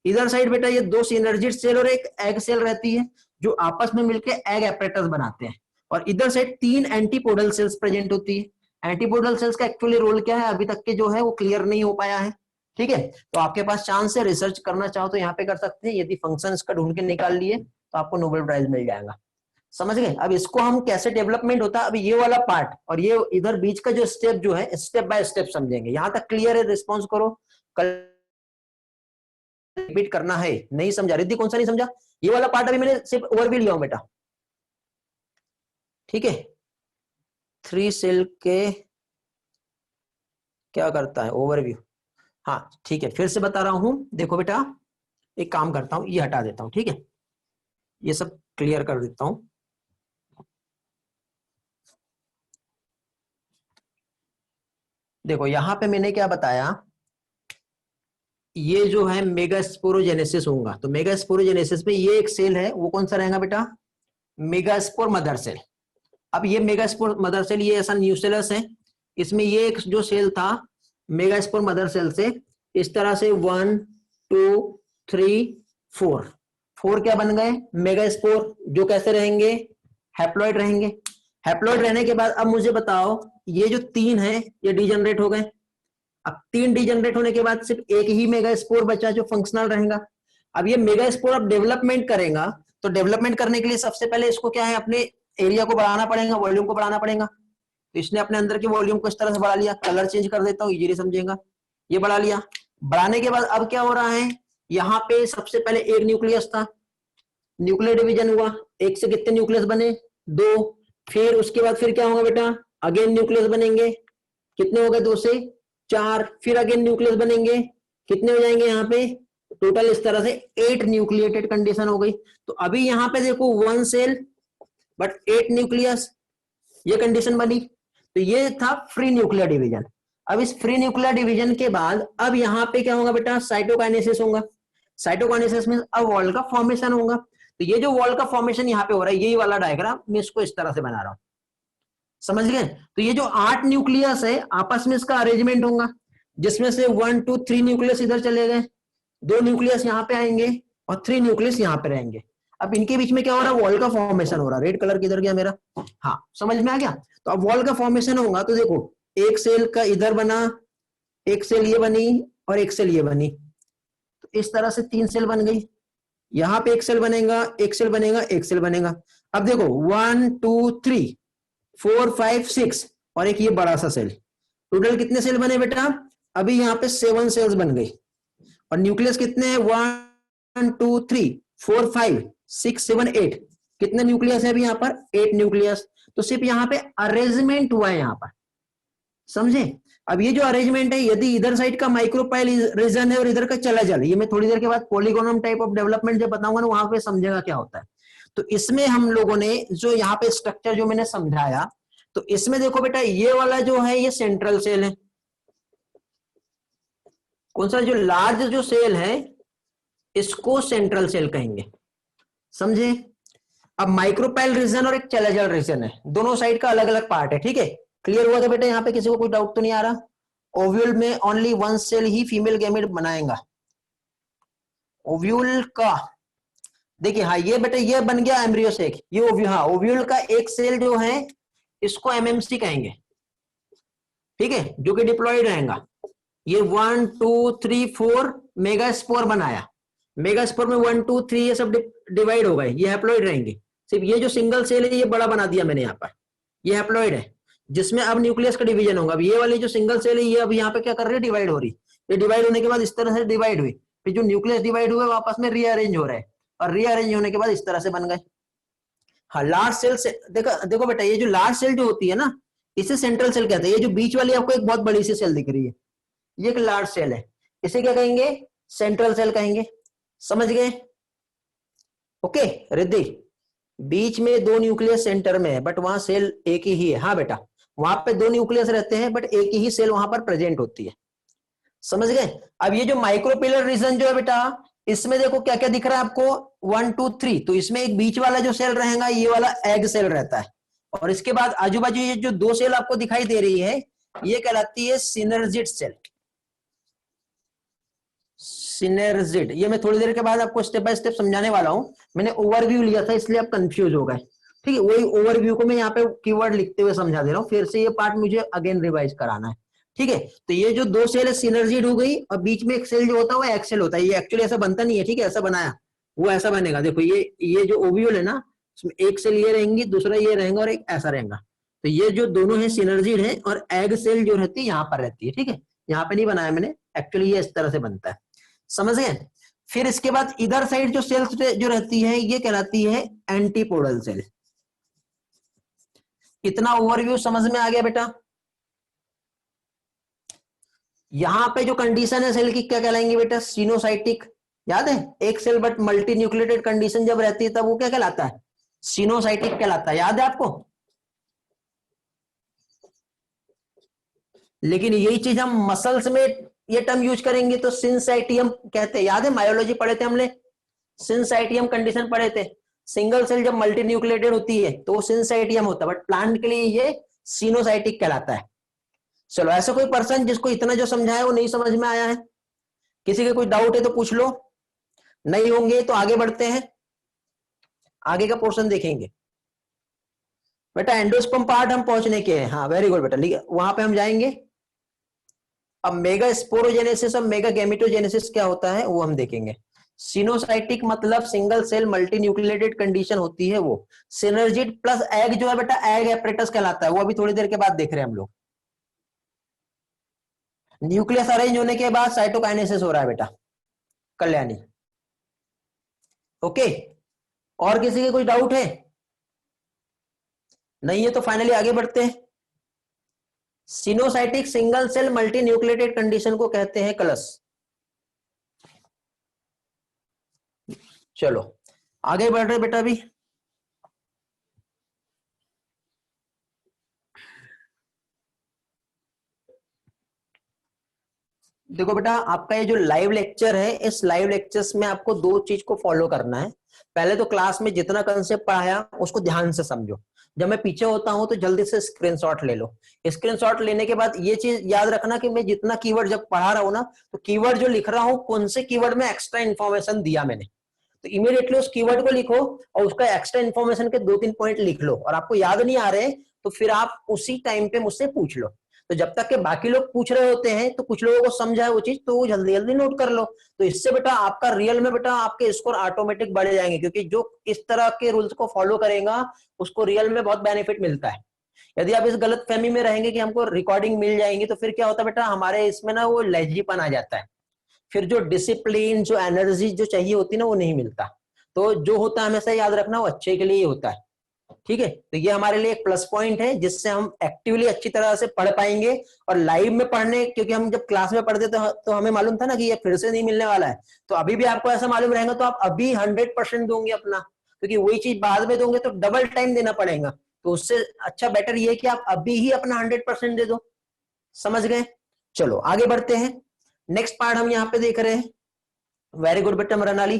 इधर साइड बेटा ये 2 सिनर्जिड सेल और एक एग सेल रहती है, जो आपस में मिलकर एग एपरेटस बनाते हैं। और इधर साइड 3 एंटीपोडल सेल्स प्रेजेंट होती है। एंटीपोडल सेल्स का एक्चुअली रोल क्या है अभी तक के जो है वो क्लियर नहीं हो पाया है। ठीक है, तो आपके पास चांस है, रिसर्च करना चाहो तो यहाँ पे कर सकते हैं। यदि फंक्शन इसका ढूंढ के निकाल लिए तो आपको नोबेल प्राइज मिल जाएगा। समझ गए? अब इसको हम कैसे डेवलपमेंट होता है, अब ये वाला पार्ट और ये इधर बीच का जो स्टेप जो है स्टेप बाय स्टेप समझेंगे। यहां तक क्लियर है? रिस्पॉन्स करो। कल रिपीट करना है। नहीं समझा? रिद्धि कौन सा नहीं समझा? ये वाला पार्ट अभी मैंने सिर्फ ओवरव्यू लिया हूं बेटा। ठीक है, 3 सेल के क्या करता है? ओवरव्यू। हाँ ठीक है, फिर से बता रहा हूं। देखो बेटा, एक काम करता हूं, ये हटा देता हूं। ठीक है, ये सब क्लियर कर देता हूं। देखो यहां पे मैंने क्या बताया, ये जो है मेगास्पोरोजेनेसिस होगा। तो मेगास्पोरोजेनेसिस में ये एक सेल है, वो कौन सा रहेगा बेटा? Megaspore mother cell. अब ये मेगास्पोर मदर सेल, ये ऐसा न्यूसेलस है, इसमें ये एक जो सेल था मेगास्पोर मदर सेल से इस तरह से 1 2 3 4 क्या बन गए? मेगास्पोर, जो कैसे रहेंगे? हैप्लॉइड रहेंगे। हैप्लॉइड रहने के बाद अब मुझे बताओ, ये जो 3 है ये डीजनरेट हो गए। अब 3 डीजनरेट होने के बाद सिर्फ एक ही मेगास्पोर बचा जो फंक्शनल रहेगा। अब ये मेगास्पोर अब डेवलपमेंट करेगा, तो डेवलपमेंट करने के लिए सबसे पहले इसको क्या है? अपने एरिया को बढ़ाना पड़ेगा, वॉल्यूम को बढ़ाना पड़ेगा। तो इसने अपने अंदर के वॉल्यूम को इस तरह से बढ़ा लिया। कलर चेंज कर देता हूँ, इजीली समझेगा। ये बढ़ा लिया। बढ़ाने के बाद अब क्या हो रहा है? यहाँ पे सबसे पहले एक न्यूक्लियस था, न्यूक्लियर डिवीजन हुआ, एक से कितने न्यूक्लियस बने, 2, फिर उसके बाद फिर क्या होगा बेटा, अगेन न्यूक्लियस बनेंगे, कितने हो गए, 2 से 4, फिर अगेन न्यूक्लियस बनेंगे, कितने हो जाएंगे यहाँ पे, टोटल इस तरह से 8 न्यूक्लिएटेड कंडीशन हो गई। तो अभी यहाँ पे देखो 1 सेल बट 8 न्यूक्लियस, ये कंडीशन बनी। तो ये था फ्री न्यूक्लियर डिवीजन। अब इस फ्री न्यूक्लियर डिवीजन के बाद अब यहाँ पे क्या होगा बेटा, साइटोकाइनेसिस होगा। साइटोकाइनेसिस में अब वॉल का फॉर्मेशन होगा। तो ये जो वॉल का फॉर्मेशन यहाँ पे हो रहा है, यही वाला डायग्राम मैं इसको इस तरह से बना रहा हूं, समझ गए। तो ये जो 8 न्यूक्लियस है आपस में इसका अरेंजमेंट होगा, जिसमें से 1 2 3 न्यूक्लियस इधर चले गए, 2 न्यूक्लियस यहाँ पे आएंगे और 3 न्यूक्लियस यहाँ पे रहेंगे। अब इनके बीच में क्या हो रहा है, वॉल का फॉर्मेशन हो रहा है। रेड कलर किधर गया मेरा, हाँ समझ में आ गया। तो अब वॉल का फॉर्मेशन होगा तो देखो एक सेल का इधर बना, एक सेल ये बनी और एक सेल ये बनी, तो इस तरह से 3 सेल बन गई। यहां पे एक सेल बनेगा, एक सेल बनेगा, एक सेल बनेगा। अब देखो 1 2 3 4 5 6 और एक ये बड़ा सा सेल, टोटल कितने सेल बने बेटा, अभी यहाँ पे 7 सेल्स बन गई। और न्यूक्लियस कितने हैं, 1 2 3 4 5 6 7 8, कितने न्यूक्लियस है अभी यहाँ पर, 8 न्यूक्लियस। तो सिर्फ यहाँ पे अरेंजमेंट हुआ है यहाँ पर, समझे। अब ये जो अरेंजमेंट है, यदि इधर साइड का माइक्रोपाइल रीजन है और इधर का चला जाए, ये मैं थोड़ी देर के बाद पॉलीगोनम टाइप ऑफ डेवलपमेंट जब बताऊंगा ना, वहां पे समझेगा क्या होता है। तो इसमें हम लोगों ने जो यहाँ पे स्ट्रक्चर जो मैंने समझाया, तो इसमें देखो बेटा ये वाला जो है ये सेंट्रल सेल है। कौन सा, जो लार्ज जो सेल है इसको सेंट्रल सेल कहेंगे, समझे। अब माइक्रोपाइल रीजन और एक चैलेजल रीजन है, दोनों साइड का अलग अलग पार्ट है, ठीक है। क्लियर हुआ था बेटा, यहाँ पे किसी को कोई डाउट तो नहीं आ रहा। ओव्यूल में ओनली 1 सेल ही फीमेल गैमेट बनाएगा, ओव्यूल का। देखिए हाँ ये बेटा ये बन गया एम्ब्रियो सेक, ये ओव्यूल, हाँ ओव्यूल का एक सेल जो है इसको एमएमसी कहेंगे, ठीक है, जो कि डिप्लॉयड रहेगा। ये 1 2 3 4 मेगास्पोर बनाया, मेगास्पोर में 1 2 3 ये सब डिवाइड हो गए, ये हैप्लॉइड रहेंगे। सिर्फ ये जो सिंगल सेल है ये बड़ा बना दिया मैंने यहाँ पर, ये हैप्लॉइड है, जिसमें अब न्यूक्लियस का डिवीजन होगा। अब ये वाली जो सिंगल सेल है ये अब यहाँ पे क्या कर रही है, डिवाइड हो रही। ये डिवाइड होने के बाद इस तरह से डिवाइड हुई, फिर जो न्यूक्लियस डिवाइड हुए वापस में रीअरेंज हो रहे हैं, और रीअरेंज होने के बाद इस तरह से बन गए। हाँ लार्ज सेल से देखो देखो बेटा, ये जो लार्ज सेल जो होती है ना, इसे सेंट्रल सेल कहते हैं। ये जो बीच वाली आपको एक बहुत बड़ी सी सेल दिख रही है, ये एक लार्ज सेल है, इसे क्या कहेंगे, सेंट्रल सेल कहेंगे, समझ गए। ओके रिद्धि, बीच में 2 न्यूक्लियस सेंटर में है बट वहां सेल एक ही है। हाँ बेटा, वहां पे 2 न्यूक्लियस रहते हैं बट एक ही सेल वहां पर प्रेजेंट होती है, समझ गए। अब ये जो माइक्रोपिलर रीजन जो है बेटा, इसमें देखो क्या क्या दिख रहा है आपको, 1 2 3, तो इसमें एक बीच वाला जो सेल रहेगा ये वाला एग सेल रहता है, और इसके बाद आजू बाजू ये जो 2 सेल आपको दिखाई दे रही है ये कहलाती है सिनर्जिड सेल। सिनर्जिड, ये मैं थोड़ी देर के बाद आपको स्टेप बाय स्टेप समझाने वाला हूं, मैंने ओवरव्यू लिया था इसलिए आप कंफ्यूज हो गए, ठीक है। वही ओवरव्यू को मैं यहाँ पे कीवर्ड लिखते हुए समझा दे रहा हूँ, फिर से ये पार्ट मुझे अगेन रिवाइज कराना है, ठीक है। तो ये जो 2 सेल है सिनर्जिड हो गई, और बीच में एक सेल जो होता है वो एक्सेल होता है। ये एक्चुअली ऐसा बनता नहीं है, ठीक है, ऐसा बनाया वो ऐसा बनेगा। देखो ये जो ओव्यूल है ना, इसमें एक सेल ये रहेंगी, दूसरा ये रहेगा और एक ऐसा रहेगा। तो ये जो दोनों है सिनर्जिड है, और एग सेल जो रहती है यहाँ पर रहती है, ठीक है। यहाँ पे नहीं बनाया मैंने, एक्चुअली ये इस तरह से बनता है, समझ गए। फिर इसके बाद इधर साइड जो सेल्स जो रहती है ये कहलाती है एंटीपोडल सेल। इतना ओवरव्यू समझ में आ गया बेटा। यहां पे जो कंडीशन है सेल की क्या कहलाएंगे बेटा, सिनोसाइटिक, याद है, एक cell but multi nucleated condition जब रहती है तब वो क्या कहलाता है, सिनोसाइटिक कहलाता है, याद है आपको। लेकिन यही चीज हम मसल्स में ये टर्म यूज करेंगे तो सिंसाइटियम कहते हैं, याद है मायोलॉजी पढ़े थे हमने, सिंसाइटियम कंडीशन पढ़े थे। सिंगल सेल जब मल्टी न्यूक्लिएटेड होती है तो वो सिंसाइटियम होता है, बट प्लांट के लिए ये सिनोसाइटिक कहलाता है। चलो ऐसा कोई पर्सन जिसको इतना जो समझाया वो नहीं समझ में आया है, किसी के कोई डाउट है तो पूछ लो, नहीं होंगे तो आगे बढ़ते हैं, आगे का पोर्शन देखेंगे। बेटा एंडोस्पर्म पार्ट हम पहुंचने के हैं, हाँ वेरी गुड बेटा, वहां पे हम जाएंगे। अब मेगा स्पोरोजेनेसिस और मेगा गैमेटोजेनेसिस क्या होता है वो हम देखेंगे। सिनोसाइटिक मतलब single cell multi nucleated condition होती है वो। सिनर्जिड प्लस एग जो है बेटा एग एपरेटस कहलाता है, वो अभी थोड़ी देर के बाद देख रहे हैं हम लोग। न्यूक्लियस अरेंज होने के बाद साइटोकाइनेसिस हो रहा है बेटा, कल्याणी, ओके। और किसी के कोई डाउट है? नहीं है तो फाइनली आगे बढ़ते हैं। Coenocytic single cell multi nucleated condition को कहते हैं कलश। चलो आगे बढ़ रहे बेटा। अभी देखो बेटा, आपका ये जो लाइव लेक्चर है, इस लाइव लेक्चर्स में आपको दो चीज को फॉलो करना है। पहले तो क्लास में जितना कंसेप्ट पढ़ाया उसको ध्यान से समझो। जब मैं पीछे होता हूं तो जल्दी से स्क्रीनशॉट ले लो। स्क्रीनशॉट लेने के बाद ये चीज याद रखना कि मैं जितना कीवर्ड जब पढ़ा रहा हूं ना, तो कीवर्ड जो लिख रहा हूं कौन से कीवर्ड में एक्स्ट्रा इन्फॉर्मेशन दिया मैंने, तो इमीडिएटली उस कीवर्ड को लिखो और उसका एक्स्ट्रा इन्फॉर्मेशन के 2-3 पॉइंट लिख लो। और आपको याद नहीं आ रहे तो फिर आप उसी टाइम पे मुझसे पूछ लो। तो जब तक के बाकी लोग पूछ रहे होते हैं तो कुछ लोगों को समझ आए वो चीज, तो वो जल्दी जल्दी नोट कर लो। तो इससे बेटा आपका रियल में बेटा आपके स्कोर ऑटोमेटिक बढ़ जाएंगे, क्योंकि जो इस तरह के रूल्स को फॉलो करेगा उसको रियल में बहुत बेनिफिट मिलता है। यदि आप इस गलत फहमी में रहेंगे कि हमको रिकॉर्डिंग मिल जाएंगी, तो फिर क्या होता है बेटा, हमारे इसमें ना वो लहजीपन आ जाता है। फिर जो डिसिप्लिन, जो एनर्जी जो चाहिए होती है ना, वो नहीं मिलता। तो जो होता है हमेशा याद रखना वो अच्छे के लिए ही होता है। ठीक है, तो ये हमारे लिए एक प्लस पॉइंट है जिससे हम एक्टिवली अच्छी तरह से पढ़ पाएंगे। और लाइव में पढ़ने, क्योंकि हम जब क्लास में पढ़ते तो हमें मालूम था ना कि ये फिर से नहीं मिलने वाला है। तो अभी भी आपको ऐसा मालूम रहेगा तो आप अभी 100% दोगे अपना, क्योंकि वही चीज बाद में दोगे तो डबल टाइम देना पड़ेगा। तो उससे अच्छा बेटर ये है कि आप अभी ही अपना 100% दे दो। समझ गए? चलो आगे बढ़ते हैं। नेक्स्ट पार्ट हम यहाँ पे देख रहे हैं। वेरी गुड बेटा मरनाली।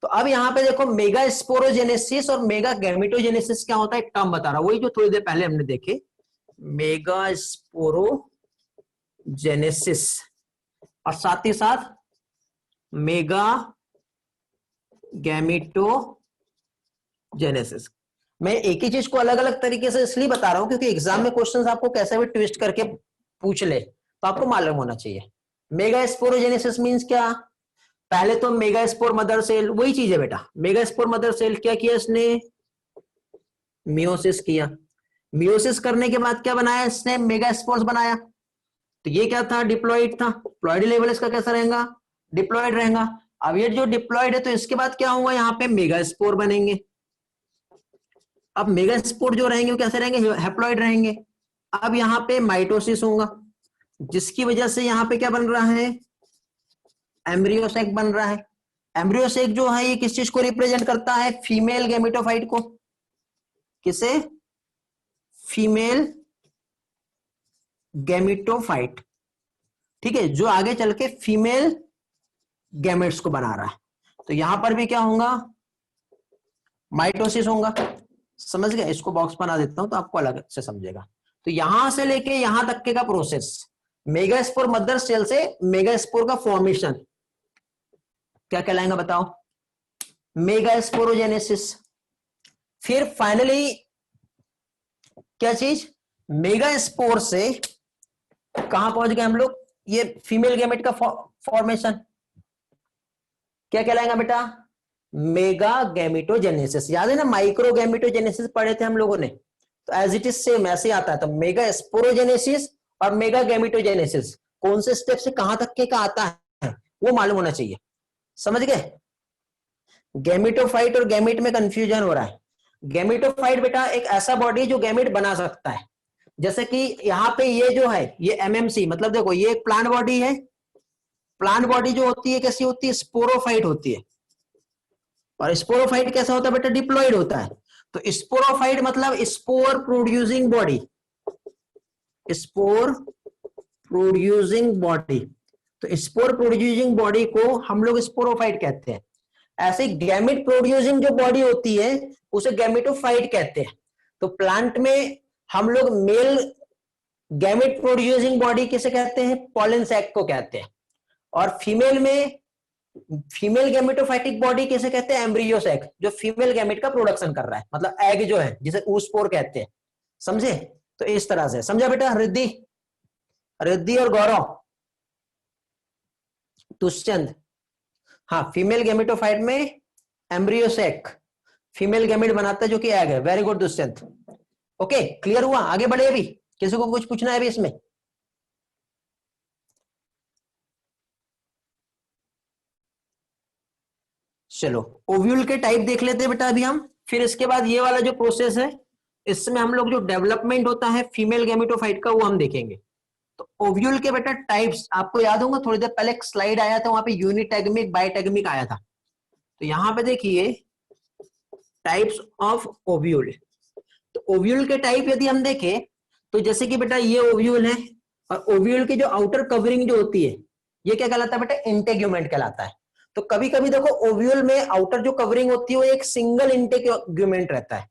तो अब यहाँ पे देखो, मेगा स्पोरोजेनेसिस और मेगा गैमेटोजेनेसिस क्या होता है, एक टर्म बता रहा हूं, वही जो थोड़ी देर पहले हमने देखे। मेगा स्पोरोजेनेसिस और साथ ही साथ मेगा गैमेटोजेनेसिस। मैं एक ही चीज को अलग अलग तरीके से इसलिए बता रहा हूं क्योंकि एग्जाम में क्वेश्चंस आपको कैसे भी ट्विस्ट करके पूछ ले तो आपको मालूम होना चाहिए। मेगा स्पोरोजेनेसिस मींस क्या? पहले तो मेगा स्पोर मदर सेल, वही चीज है बेटा। मेगा स्पोर मदर सेल क्या किया इसने? मियोसिस किया। मियोसिस करने के बाद क्या बनाया इसने? मेगा स्पोर्स बनाया। तो ये क्या था? डिप्लॉइड था। प्लॉइड लेवल इसका कैसा रहेगा? डिप्लॉइड रहेगा। अब ये जो डिप्लॉइड है तो इसके बाद क्या होगा? यहाँ पे मेगा स्पोर बनेंगे। अब मेगा स्पोर जो रहेंगे वो कैसे रहेंगे? हैप्लॉइड रहेंगे। अब यहाँ पे माइटोसिस होगा, जिसकी वजह से यहाँ पे क्या बन रहा है? एम्ब्रियोसेक बन रहा है। एम्ब्रियोसेक जो है ये किस चीज को रिप्रेजेंट करता है? फीमेल गैमेटोफाइट को। किसे? Female gametophyte. ठीक है, जो आगे चल के फीमेल गैमेट्स को बना रहा है। तो यहां पर भी क्या होगा? माइटोसिस होगा। समझ गए? इसको बॉक्स बना देता हूं तो आपको अलग से समझेगा। तो यहां से लेके यहां तक के का प्रोसेस, मेगास्पोर मदर सेल से मेगास्पोर का फॉर्मेशन क्या कहलाएगा बताओ? मेगास्पोरोजेनेसिस। फिर फाइनली क्या चीज? मेगास्पोर से कहां पहुंच गए हम लोग? ये फीमेल गैमेट का फॉर्मेशन क्या कहलाएगा बेटा? Mega gametogenesis. याद है ना, माइक्रो गैमेटोजेनेसिस पढ़े थे हम लोगों ने। तो एज इट इज सेम ऐसे आता है। तो मेगा स्पोरोजेनेसिस और मेगा गैमेटोजेनेसिस कौन से स्टेप से कहां तक के का आता है वो मालूम होना चाहिए। समझ गए? गैमेटोफाइट और गैमेट में कंफ्यूजन हो रहा है। गैमेटोफाइट बेटा एक ऐसा बॉडी जो गैमेट बना सकता है। जैसे कि यहाँ पे ये जो है ये एमएमसी, मतलब देखो ये एक प्लांट बॉडी है। प्लांट बॉडी जो होती है कैसी होती है? स्पोरोफाइट होती है। और स्पोरोफाइट कैसा होता है बेटा? डिप्लॉइड होता है। तो स्पोरोफाइट मतलब spore producing body. Spore producing body. तो स्पोर प्रोड्यूसिंग बॉडी को हम लोग स्पोरोफाइट कहते हैं। ऐसे गैमेट प्रोड्यूसिंग जो बॉडी होती है उसे गैमेटोफाइट कहते हैं। तो प्लांट में हम लोग मेल गैमेट प्रोड्यूसिंग बॉडी किसे कहते हैं? पॉलन सैक को कहते हैं। और फीमेल में फीमेल गैमेटोफाइटिक बॉडी किसे कहते हैं? एम्ब्रियो सैक, जो फीमेल गैमेट का प्रोडक्शन कर रहा है, मतलब एग जो है जिसे ऊस्पोर कहते हैं। समझे? तो इस तरह से समझा बेटा? रिद्धि, रिद्धि और गौरव, दुष्यंत। हाँ, फीमेल गैमेटोफाइट में एम्ब्रियो सैक फीमेल गैमेट बनाता है जो कि एग है। Very good Dushyant. Okay, clear हुआ? आगे बढ़े? अभी किसी को कुछ पूछना है अभी इसमें? चलो ओव्यूल के टाइप देख लेते हैं बेटा अभी हम, फिर इसके बाद ये वाला जो प्रोसेस है इसमें हम लोग जो डेवलपमेंट होता है फीमेल गैमेटोफाइट का वो हम देखेंगे। तो ओव्यूल के बेटा टाइप्स आपको याद होगा, थोड़ी देर पहले एक स्लाइड आया था वहां पे यूनिटैगमिक बाइटैगमिक आया था। तो यहां पे देखिए टाइप्स ऑफ ओव्यूल। तो ओव्यूल के टाइप यदि हम देखें तो जैसे कि बेटा ये ओव्यूल है, और ओव्यूल की जो आउटर कवरिंग जो होती है ये क्या कहलाता है बेटा, इंटेग्यूमेंट कहलाता है। तो कभी कभी देखो ओव्यूल में आउटर जो कवरिंग होती है वो एक सिंगल इंटेग्यूमेंट रहता है,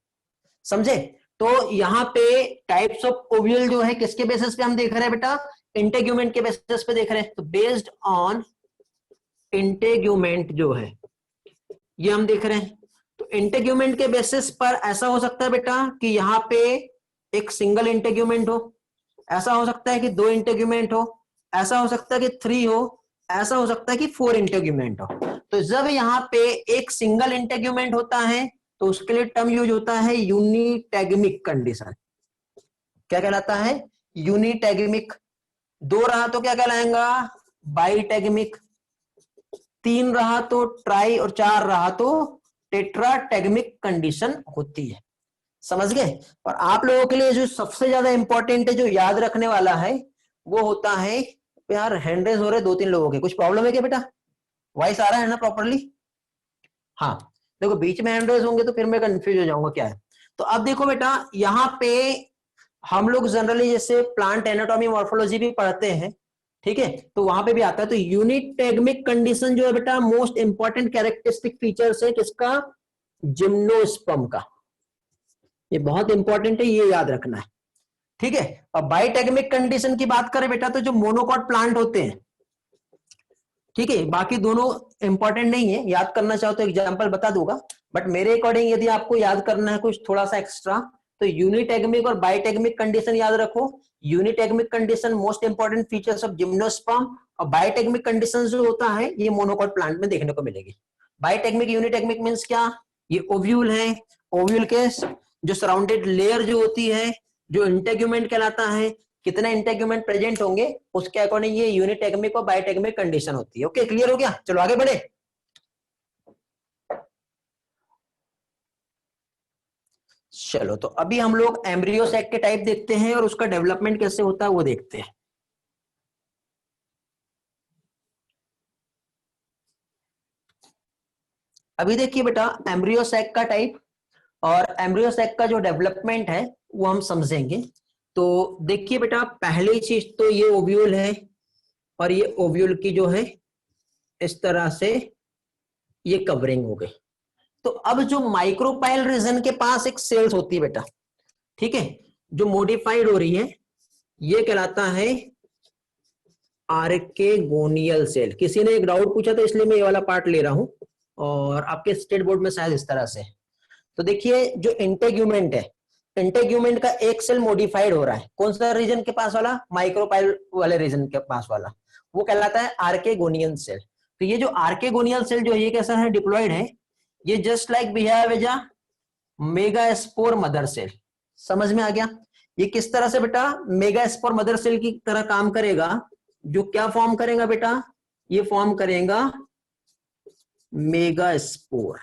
समझे। तो यहाँ पे टाइप्स ऑफ ओव्यूल जो है किसके बेसिस पे हम देख रहे हैं बेटा, इंटेग्यूमेंट के बेसिस पे देख रहे हैं। तो बेस्ड ऑन इंटेग्यूमेंट जो है ये हम देख रहे हैं। तो इंटेग्यूमेंट के बेसिस पर ऐसा हो सकता है बेटा कि यहाँ पे एक सिंगल इंटेग्यूमेंट हो, ऐसा हो सकता है कि 2 इंटेग्यूमेंट हो, ऐसा हो सकता है कि 3 हो, ऐसा हो सकता है कि 4 इंटेग्यूमेंट हो। तो जब यहाँ पे एक सिंगल इंटेग्यूमेंट होता है तो उसके लिए टर्म यूज होता है यूनिटैगमिक कंडीशन। क्या कहलाता है, यूनिटैगमिक। 2 रहा तो क्या कहलाएगा, बाइटैगमिक। 3 रहा तो ट्राई, और 4 रहा तो टेट्राटैगमिक कंडीशन होती है, समझ गए। और आप लोगों के लिए जो सबसे ज्यादा इंपॉर्टेंट है, जो याद रखने वाला है, वो होता है, यार हैंड रेज हो रहे 2-3 लोगों के, कुछ प्रॉब्लम है क्या बेटा, वॉइस आ रहा है ना प्रॉपरली। हाँ देखो बीच में हैंड रेज होंगे तो फिर मैं कंफ्यूज हो जाऊंगा क्या है। तो अब देखो बेटा यहाँ पे हम लोग जनरली जैसे प्लांट एनाटॉमी मॉर्फोलॉजी भी पढ़ते हैं, ठीक है, तो वहां पे भी आता है। तो यूनिटैगमिक कंडीशन जो है बेटा मोस्ट इंपॉर्टेंट कैरेक्टरिस्टिक फीचर्स है किसका, जिम्नोस्पर्म का। ये बहुत इंपॉर्टेंट है, ये याद रखना है, ठीक है। और बाइटैगमिक कंडीशन की बात करें बेटा तो जो मोनोकॉट प्लांट होते हैं, ठीक है, बाकी दोनों इंपॉर्टेंट नहीं है, याद करना चाहो तो एग्जांपल बता दूंगा, बट मेरे अकॉर्डिंग यदि आपको याद करना है कुछ थोड़ा सा एक्स्ट्रा तो यूनिटैगमिक और बाइटैगमिक कंडीशन याद रखो। Unitegmic condition most important features of gymnosperm, और बाइटैगमिक कंडीशन जो होता है ये मोनोकॉट प्लांट में देखने को मिलेगी। बाइटैगमिक यूनिटैगमिक मींस क्या, ये ओव्यूल है, ओव्यूल के जो सराउंडेड लेयर जो होती है जो इंटेग्यूमेंट कहलाता है, कितने इंटेग्यूमेंट प्रेजेंट होंगे उसके अकॉर्डिंग ये यूनिटैगमिक और बाइटैगमिक कंडीशन होती है। ओके क्लियर हो गया, चलो आगे बढ़े। चलो तो अभी हम लोग एम्ब्रियो सैक के टाइप देखते हैं और उसका डेवलपमेंट कैसे होता है वो देखते हैं। अभी देखिए बेटा एम्ब्रियो सैक का टाइप और एम्ब्रियो सैक का जो डेवलपमेंट है वो हम समझेंगे। तो देखिए बेटा पहली चीज तो ये ओव्यूल है, और ये ओव्यूल की जो है इस तरह से ये कवरिंग हो गई। तो अब जो माइक्रोपाइल रीजन के पास एक सेल्स होती है बेटा, ठीक है, जो मॉडिफाइड हो रही है ये कहलाता है आर्केगोनियल सेल। किसी ने एक डाउट पूछा था इसलिए मैं ये वाला पार्ट ले रहा हूं, और आपके स्टेट बोर्ड में शायद इस तरह से। तो देखिए जो इंटेग्यूमेंट है, इंटेग्यूमेंट का एक सेल मॉडिफाइड हो रहा है, कौन सा रीजन के पास वाला, माइक्रोपाइल वाले रीजन के पास वाला, वो कहलाता है आर्केगोनियल सेल। तो ये जो आर्केगोनियल सेल जो है ये कैसा है, डिप्लॉयड है, ये just like behave as a megaspore mother cell. समझ में आ गया, ये किस तरह से बेटा मेगास्पोर मदर सेल की तरह काम करेगा, जो क्या फॉर्म करेगा बेटा, ये फॉर्म करेगा मेगास्पोर।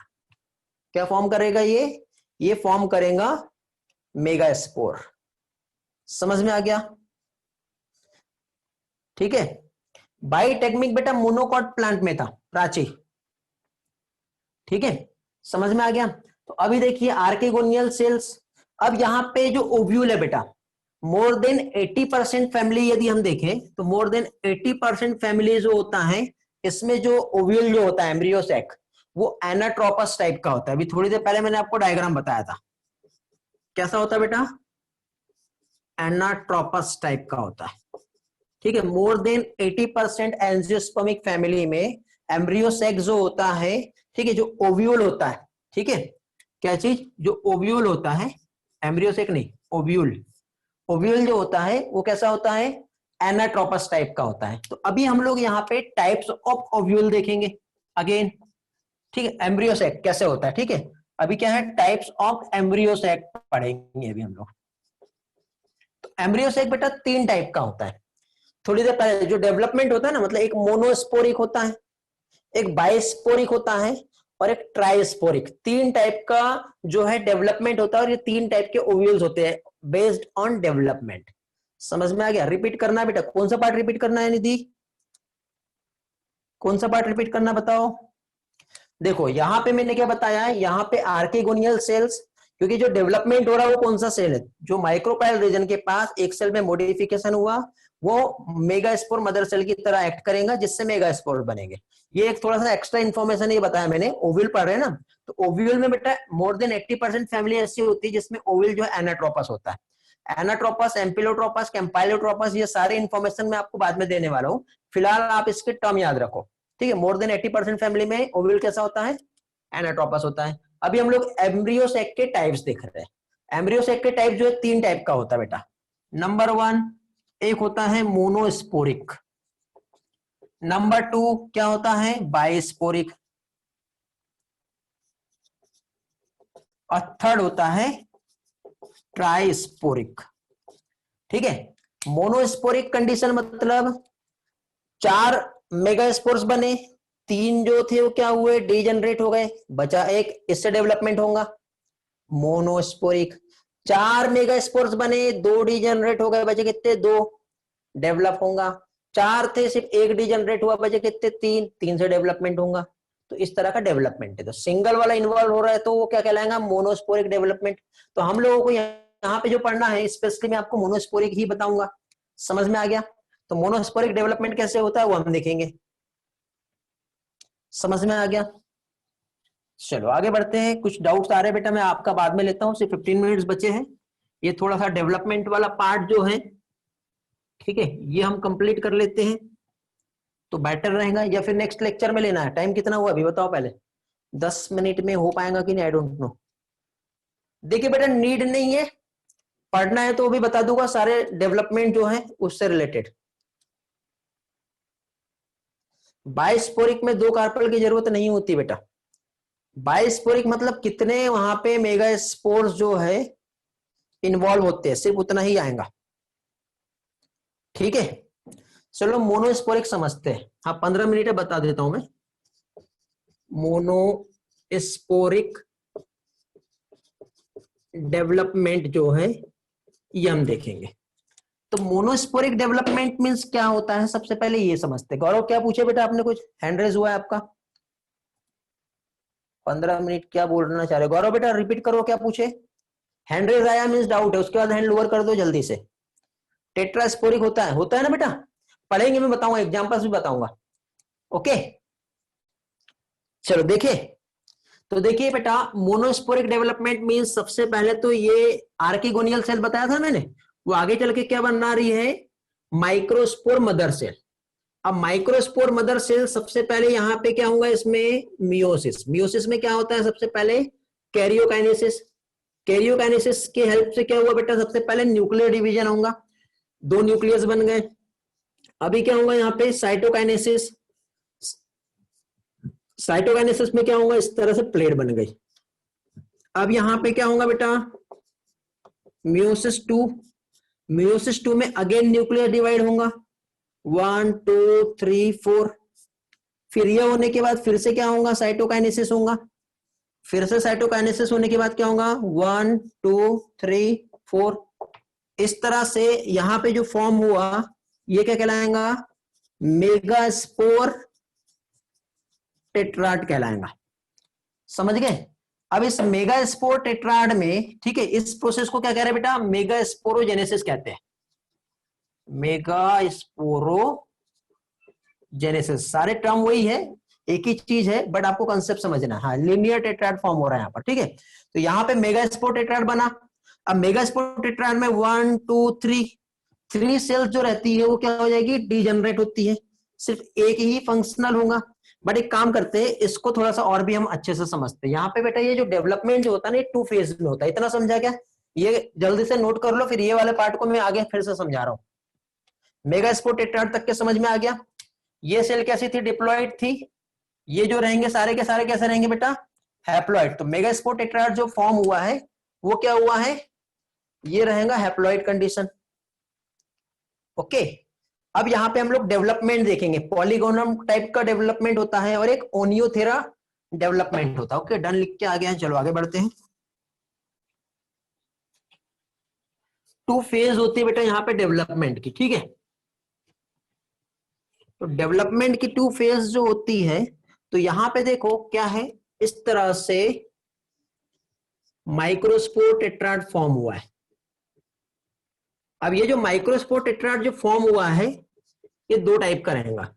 क्या फॉर्म करेगा ये फॉर्म करेगा मेगास्पोर। समझ में आ गया, ठीक है। बाइटैगमिक बेटा मोनोकॉट प्लांट में था प्राची, ठीक है, समझ में आ गया। तो अभी देखिए आर्केगोनियल सेल्स, अब यहाँ पे जो ओव्यूल है बेटा मोर देन 80% फैमिली यदि हम देखें तो मोर देन 80% फैमिली जो होता है इसमें जो ओव्यूल जो होता है एम्ब्रियो सैक वो एनाट्रोपस टाइप का होता है। अभी थोड़ी देर पहले मैंने आपको डायग्राम बताया था, कैसा होता है बेटा, एनाट्रोपस टाइप का होता है, ठीक है। मोर देन 80% एंजियोस्पर्मिक फैमिली में एम्ब्रियो सैक जो होता है, ठीक है, जो ओव्यूल होता है, ठीक है, क्या चीज, जो ओव्यूल होता है, एम्ब्रियो सैक नहीं, ओव्यूल, ओव्यूल जो होता है वो कैसा होता है, एनाट्रोपस टाइप का होता है। तो अभी हम लोग यहाँ पे टाइप्स ऑफ ओव्यूल देखेंगे अगेन, ठीक है, एम्ब्रियो सैक कैसे होता है, ठीक है। अभी क्या है, टाइप्स ऑफ एम्ब्रियो सैक पढ़ेंगे अभी हम लोग। तो एम्ब्रियो सैक बेटा 3 टाइप का होता है। थोड़ी देर पहले जो डेवलपमेंट होता है ना, मतलब एक मोनोस्पोरिक होता है, एक बाइस्पोरिक होता है, और एक ट्राइस्पोरिक। 3 टाइप का जो है डेवलपमेंट होता है और ये 3 टाइप के ओव्यूल्स होते हैं बेस्ड ऑन डेवलपमेंट। समझ में आ गया? रिपीट करना है बेटा, कौन सा पार्ट रिपीट करना है निधि, कौन सा पार्ट रिपीट करना बताओ। देखो यहां पे मैंने क्या बताया है, यहां पे आर्किगोनियल सेल्स, क्योंकि जो डेवलपमेंट हो रहा है वो कौन सा सेल है, जो माइक्रोपाइल रीजन के पास एक सेल में मॉडिफिकेशन हुआ वो मेगास्पोर मदर सेल की तरह एक्ट करेगा जिससे मेगास्पोर बनेंगे। ये एक थोड़ा सा एक्स्ट्रा इन्फॉर्मेशन ये बताया मैंने। ओव्यूल पढ़ रहे हैं ना, तो ओव्यूल में बेटा मोर देन 80% फैमिली ऐसी होती है जिसमें ओव्यूल जो है एनाट्रोपस होता है। एनाट्रोपस, एम्पिलोट्रोपस, कैम्पाइलोट्रोपस, ये सारे इन्फॉर्मेशन मैं आपको बाद में देने वाला हूँ, फिलहाल आप इसके टर्म याद रखो, ठीक है। मोर देन 80% फैमिली में ओव्यूल कैसा होता है, एनाट्रोपस होता है। अभी हम लोग एम्ब्रियो सैक के टाइप्स देख रहे हैं। एम्ब्रियो सैक के टाइप जो है 3 टाइप का होता है बेटा। नंबर 1 एक होता है मोनोस्पोरिक, नंबर 2 क्या होता है, बाइस्पोरिक, और थर्ड होता है ट्राइस्पोरिक। ठीक है, मोनोस्पोरिक कंडीशन मतलब 4 मेगास्पोर्स बने, 3 जो थे वो क्या हुए, डीजनरेट हो गए, बचा एक, इससे डेवलपमेंट होगा। मोनोस्पोरिक 4 मेगास्पोर्स बने, 2 डीजनरेट हो गए, बचे कितने, 2 डेवलप होगा। 4 थे, सिर्फ 1 डीजनरेट हुआ, बचे कितने, 3, 3 से डेवलपमेंट होगा। तो इस तरह का डेवलपमेंट है। तो सिंगल वाला इन्वॉल्व हो रहा है तो वो क्या कहलाएगा, मोनोस्पोरिक डेवलपमेंट। तो हम लोगों को यहाँ पे जो पढ़ना है स्पेशली मैं आपको मोनोस्पोरिक ही बताऊंगा। समझ में आ गया? तो मोनोस्पोरिक डेवलपमेंट कैसे होता है वो हम देखेंगे। समझ में आ गया? चलो आगे बढ़ते हैं। कुछ डाउट्स आ रहे हैं बेटा, मैं आपका बाद में लेता हूँ, सिर्फ 15 मिनट्स बचे हैं। ये थोड़ा सा डेवलपमेंट वाला पार्ट जो है, ठीक है, ये हम कंप्लीट कर लेते हैं तो बेटर रहेगा, या फिर नेक्स्ट लेक्चर में लेना है। टाइम कितना हुआ अभी बताओ पहले, 10 मिनट में हो पाएगा कि नहीं, आई डोंट नो। देखिए बेटा नीड नहीं है, पढ़ना है तो भी बता दूंगा सारे डेवलपमेंट जो है उससे रिलेटेड। बाइस्पोरिक में 2 कार्पेल की जरूरत नहीं होती बेटा। बाइस्पोरिक मतलब कितने वहां पे मेगा स्पोर्स जो है इन्वॉल्व होते हैं, सिर्फ उतना ही आएगा। ठीक है, चलो मोनोस्पोरिक समझते हैं। हाँ 15 मिनट है, बता देता हूं मैं। मोनोस्पोरिक डेवलपमेंट जो है ये हम देखेंगे। तो मोनोस्पोरिक डेवलपमेंट मींस क्या होता है, सबसे पहले ये समझते हैं। गौरव क्या पूछे बेटा आपने, कुछ हैंड रेज हुआ है आपका? 15 मिनट क्या बोलना चाह रहे गौरव बेटा, रिपीट करो क्या पूछे। हैंड रेज आया मींस डाउट है, उसके बाद हैंड लोअर कर दो जल्दी से। टेट्रास्पोरिक होता है ना बेटा, पढ़ेंगे, मैं बताऊंगा, एग्जांपल्स भी बताऊंगा। ओके चलो देखिए। तो देखिए बेटा मोनोस्पोरिक डेवलपमेंट मींस सबसे पहले तो ये आर्किगोनियल सेल बताया था मैंने, वो आगे चल के क्या बनना रही है, माइक्रोस्पोर मदर सेल। अब माइक्रोस्पोर मदर सेल सबसे पहले यहां पे क्या होगा, इसमें मियोसिस। मियोसिस में क्या होता है, सबसे पहले कैरियोकाइनेसिस। कैरियोकाइनेसिस की हेल्प से क्या हुआ बेटा, सबसे पहले न्यूक्लियर डिवीजन होगा, 2 न्यूक्लियस बन गए। अभी क्या होगा यहाँ पे, साइटोकाइनेसिस। साइटोकाइनेसिस में क्या होगा, इस तरह से प्लेट बन गई। अब यहां पे क्या होगा बेटा, मियोसिस 2। मियोसिस 2 में अगेन न्यूक्लियर डिवाइड होगा, 1 2 3 4। फिर यह होने के बाद फिर से क्या होगा, साइटोकाइनेसिस होगा। फिर से साइटोकाइनेसिस होने के बाद क्या होगा, 1 2 3 4। इस तरह से यहां पे जो फॉर्म हुआ ये क्या कहलाएगा, मेगास्पोर टेट्राड कहलाएगा। समझ गए? अब इस मेगास्पोर टेट्राड में, ठीक है, इस प्रोसेस को क्या कह रहे हैं बेटा, मेगास्पोरोजेनेसिस कहते हैं। मेगास्पोरोजेनेसिस, सारे टर्म वही है, एक ही चीज है, बट आपको कंसेप्ट समझना है। हाँ लीनियर टेट्राड फॉर्म हो रहा है यहाँ पर, ठीक है। तो यहाँ पे मेगास्पोर टेट्राड बना। अब मेगास्पोर टेट्राड में 1 2 3 सेल्स जो रहती है वो क्या हो जाएगी, डीजनरेट होती है, सिर्फ एक ही फंक्शनल होगा। बट एक काम करते हैं, इसको थोड़ा सा और भी हम अच्छे से समझते हैं। यहाँ पे बेटा ये जो डेवलपमेंट जो होता है ना, ये 2 फेज में होता है, इतना समझा क्या, ये जल्दी से नोट कर लो, फिर ये वाले पार्ट को मैं आगे फिर से समझा रहा हूँ। मेगास्पोर टेट्राड तक के समझ में आ गया। ये सेल कैसी थी, डिप्लॉइड थी। ये जो रहेंगे सारे के सारे कैसे रहेंगे बेटा, हैप्लॉइड। तो मेगास्पोर टेट्राड जो फॉर्म हुआ है वो क्या हुआ है, ये रहेगा हैप्लॉइड कंडीशन। ओके अब यहाँ पे हम लोग डेवलपमेंट देखेंगे। पॉलीगोनम टाइप का डेवलपमेंट होता है और एक ओनियोथेरा डेवलपमेंट होता है। ओके, डन लिख के आ गया है, चलो आगे बढ़ते हैं। टू फेज होती है बेटा यहाँ पे डेवलपमेंट की, ठीक है। तो डेवलपमेंट की टू फेज जो होती है, तो यहां पे देखो क्या है, इस तरह से माइक्रोस्पोर टेट्राड फॉर्म हुआ है। अब ये जो माइक्रोस्पोर टेट्राड जो फॉर्म हुआ है, ये दो टाइप का रहेगा।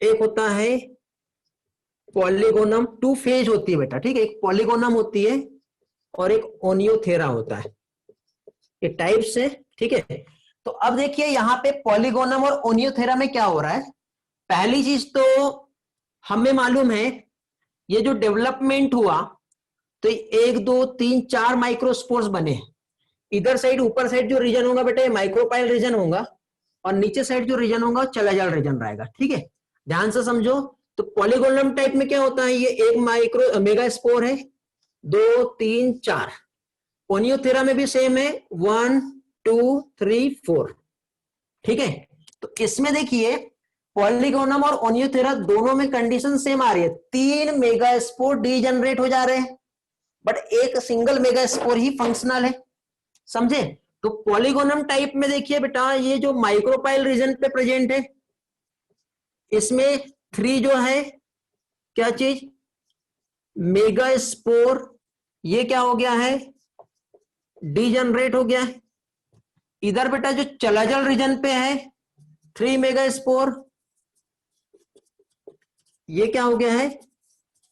एक होता है पॉलीगोनम, टू फेज होती है बेटा, ठीक है। एक पॉलीगोनम होती है और एक ओनियोथेरा होता है, ये टाइप्स है, ठीक है। तो अब देखिए यहाँ पे पॉलीगोनम और ओनियोथेरा में क्या हो रहा है। पहली चीज तो हमें मालूम है, ये जो डेवलपमेंट हुआ तो एक दो तीन चार माइक्रोस्पोर्स बने। इधर साइड ऊपर साइड जो रीजन होगा बेटा, ये माइक्रोपाइल रीजन होगा, और नीचे साइड जो रीजन होगा चलाजाल रीजन रहेगा, ठीक है। ध्यान से समझो। तो पॉलीगोनम टाइप में क्या होता है, ये एक माइक्रो मेगा स्पोर है, दो तीन चार। ओनियोथेरा में भी सेम है, 1 2 3 4, ठीक है। तो इसमें देखिए पॉलीगोनम और ओनियोथेरा दोनों में कंडीशन सेम आ रही है, 3 मेगा स्पोर डीजनरेट हो जा रहे हैं, बट एक सिंगल मेगा स्पोर ही फंक्शनल है, समझे। तो पॉलीगोनम टाइप में देखिए बेटा, ये जो माइक्रोपाइल रीजन पे प्रेजेंट है, इसमें 3 जो है क्या चीज, मेगा स्पोर, ये क्या हो गया है, डीजनरेट हो गया है। इधर बेटा जो चलाजल रीजन पे है 3 मेगा स्पोर, ये क्या हो गया है,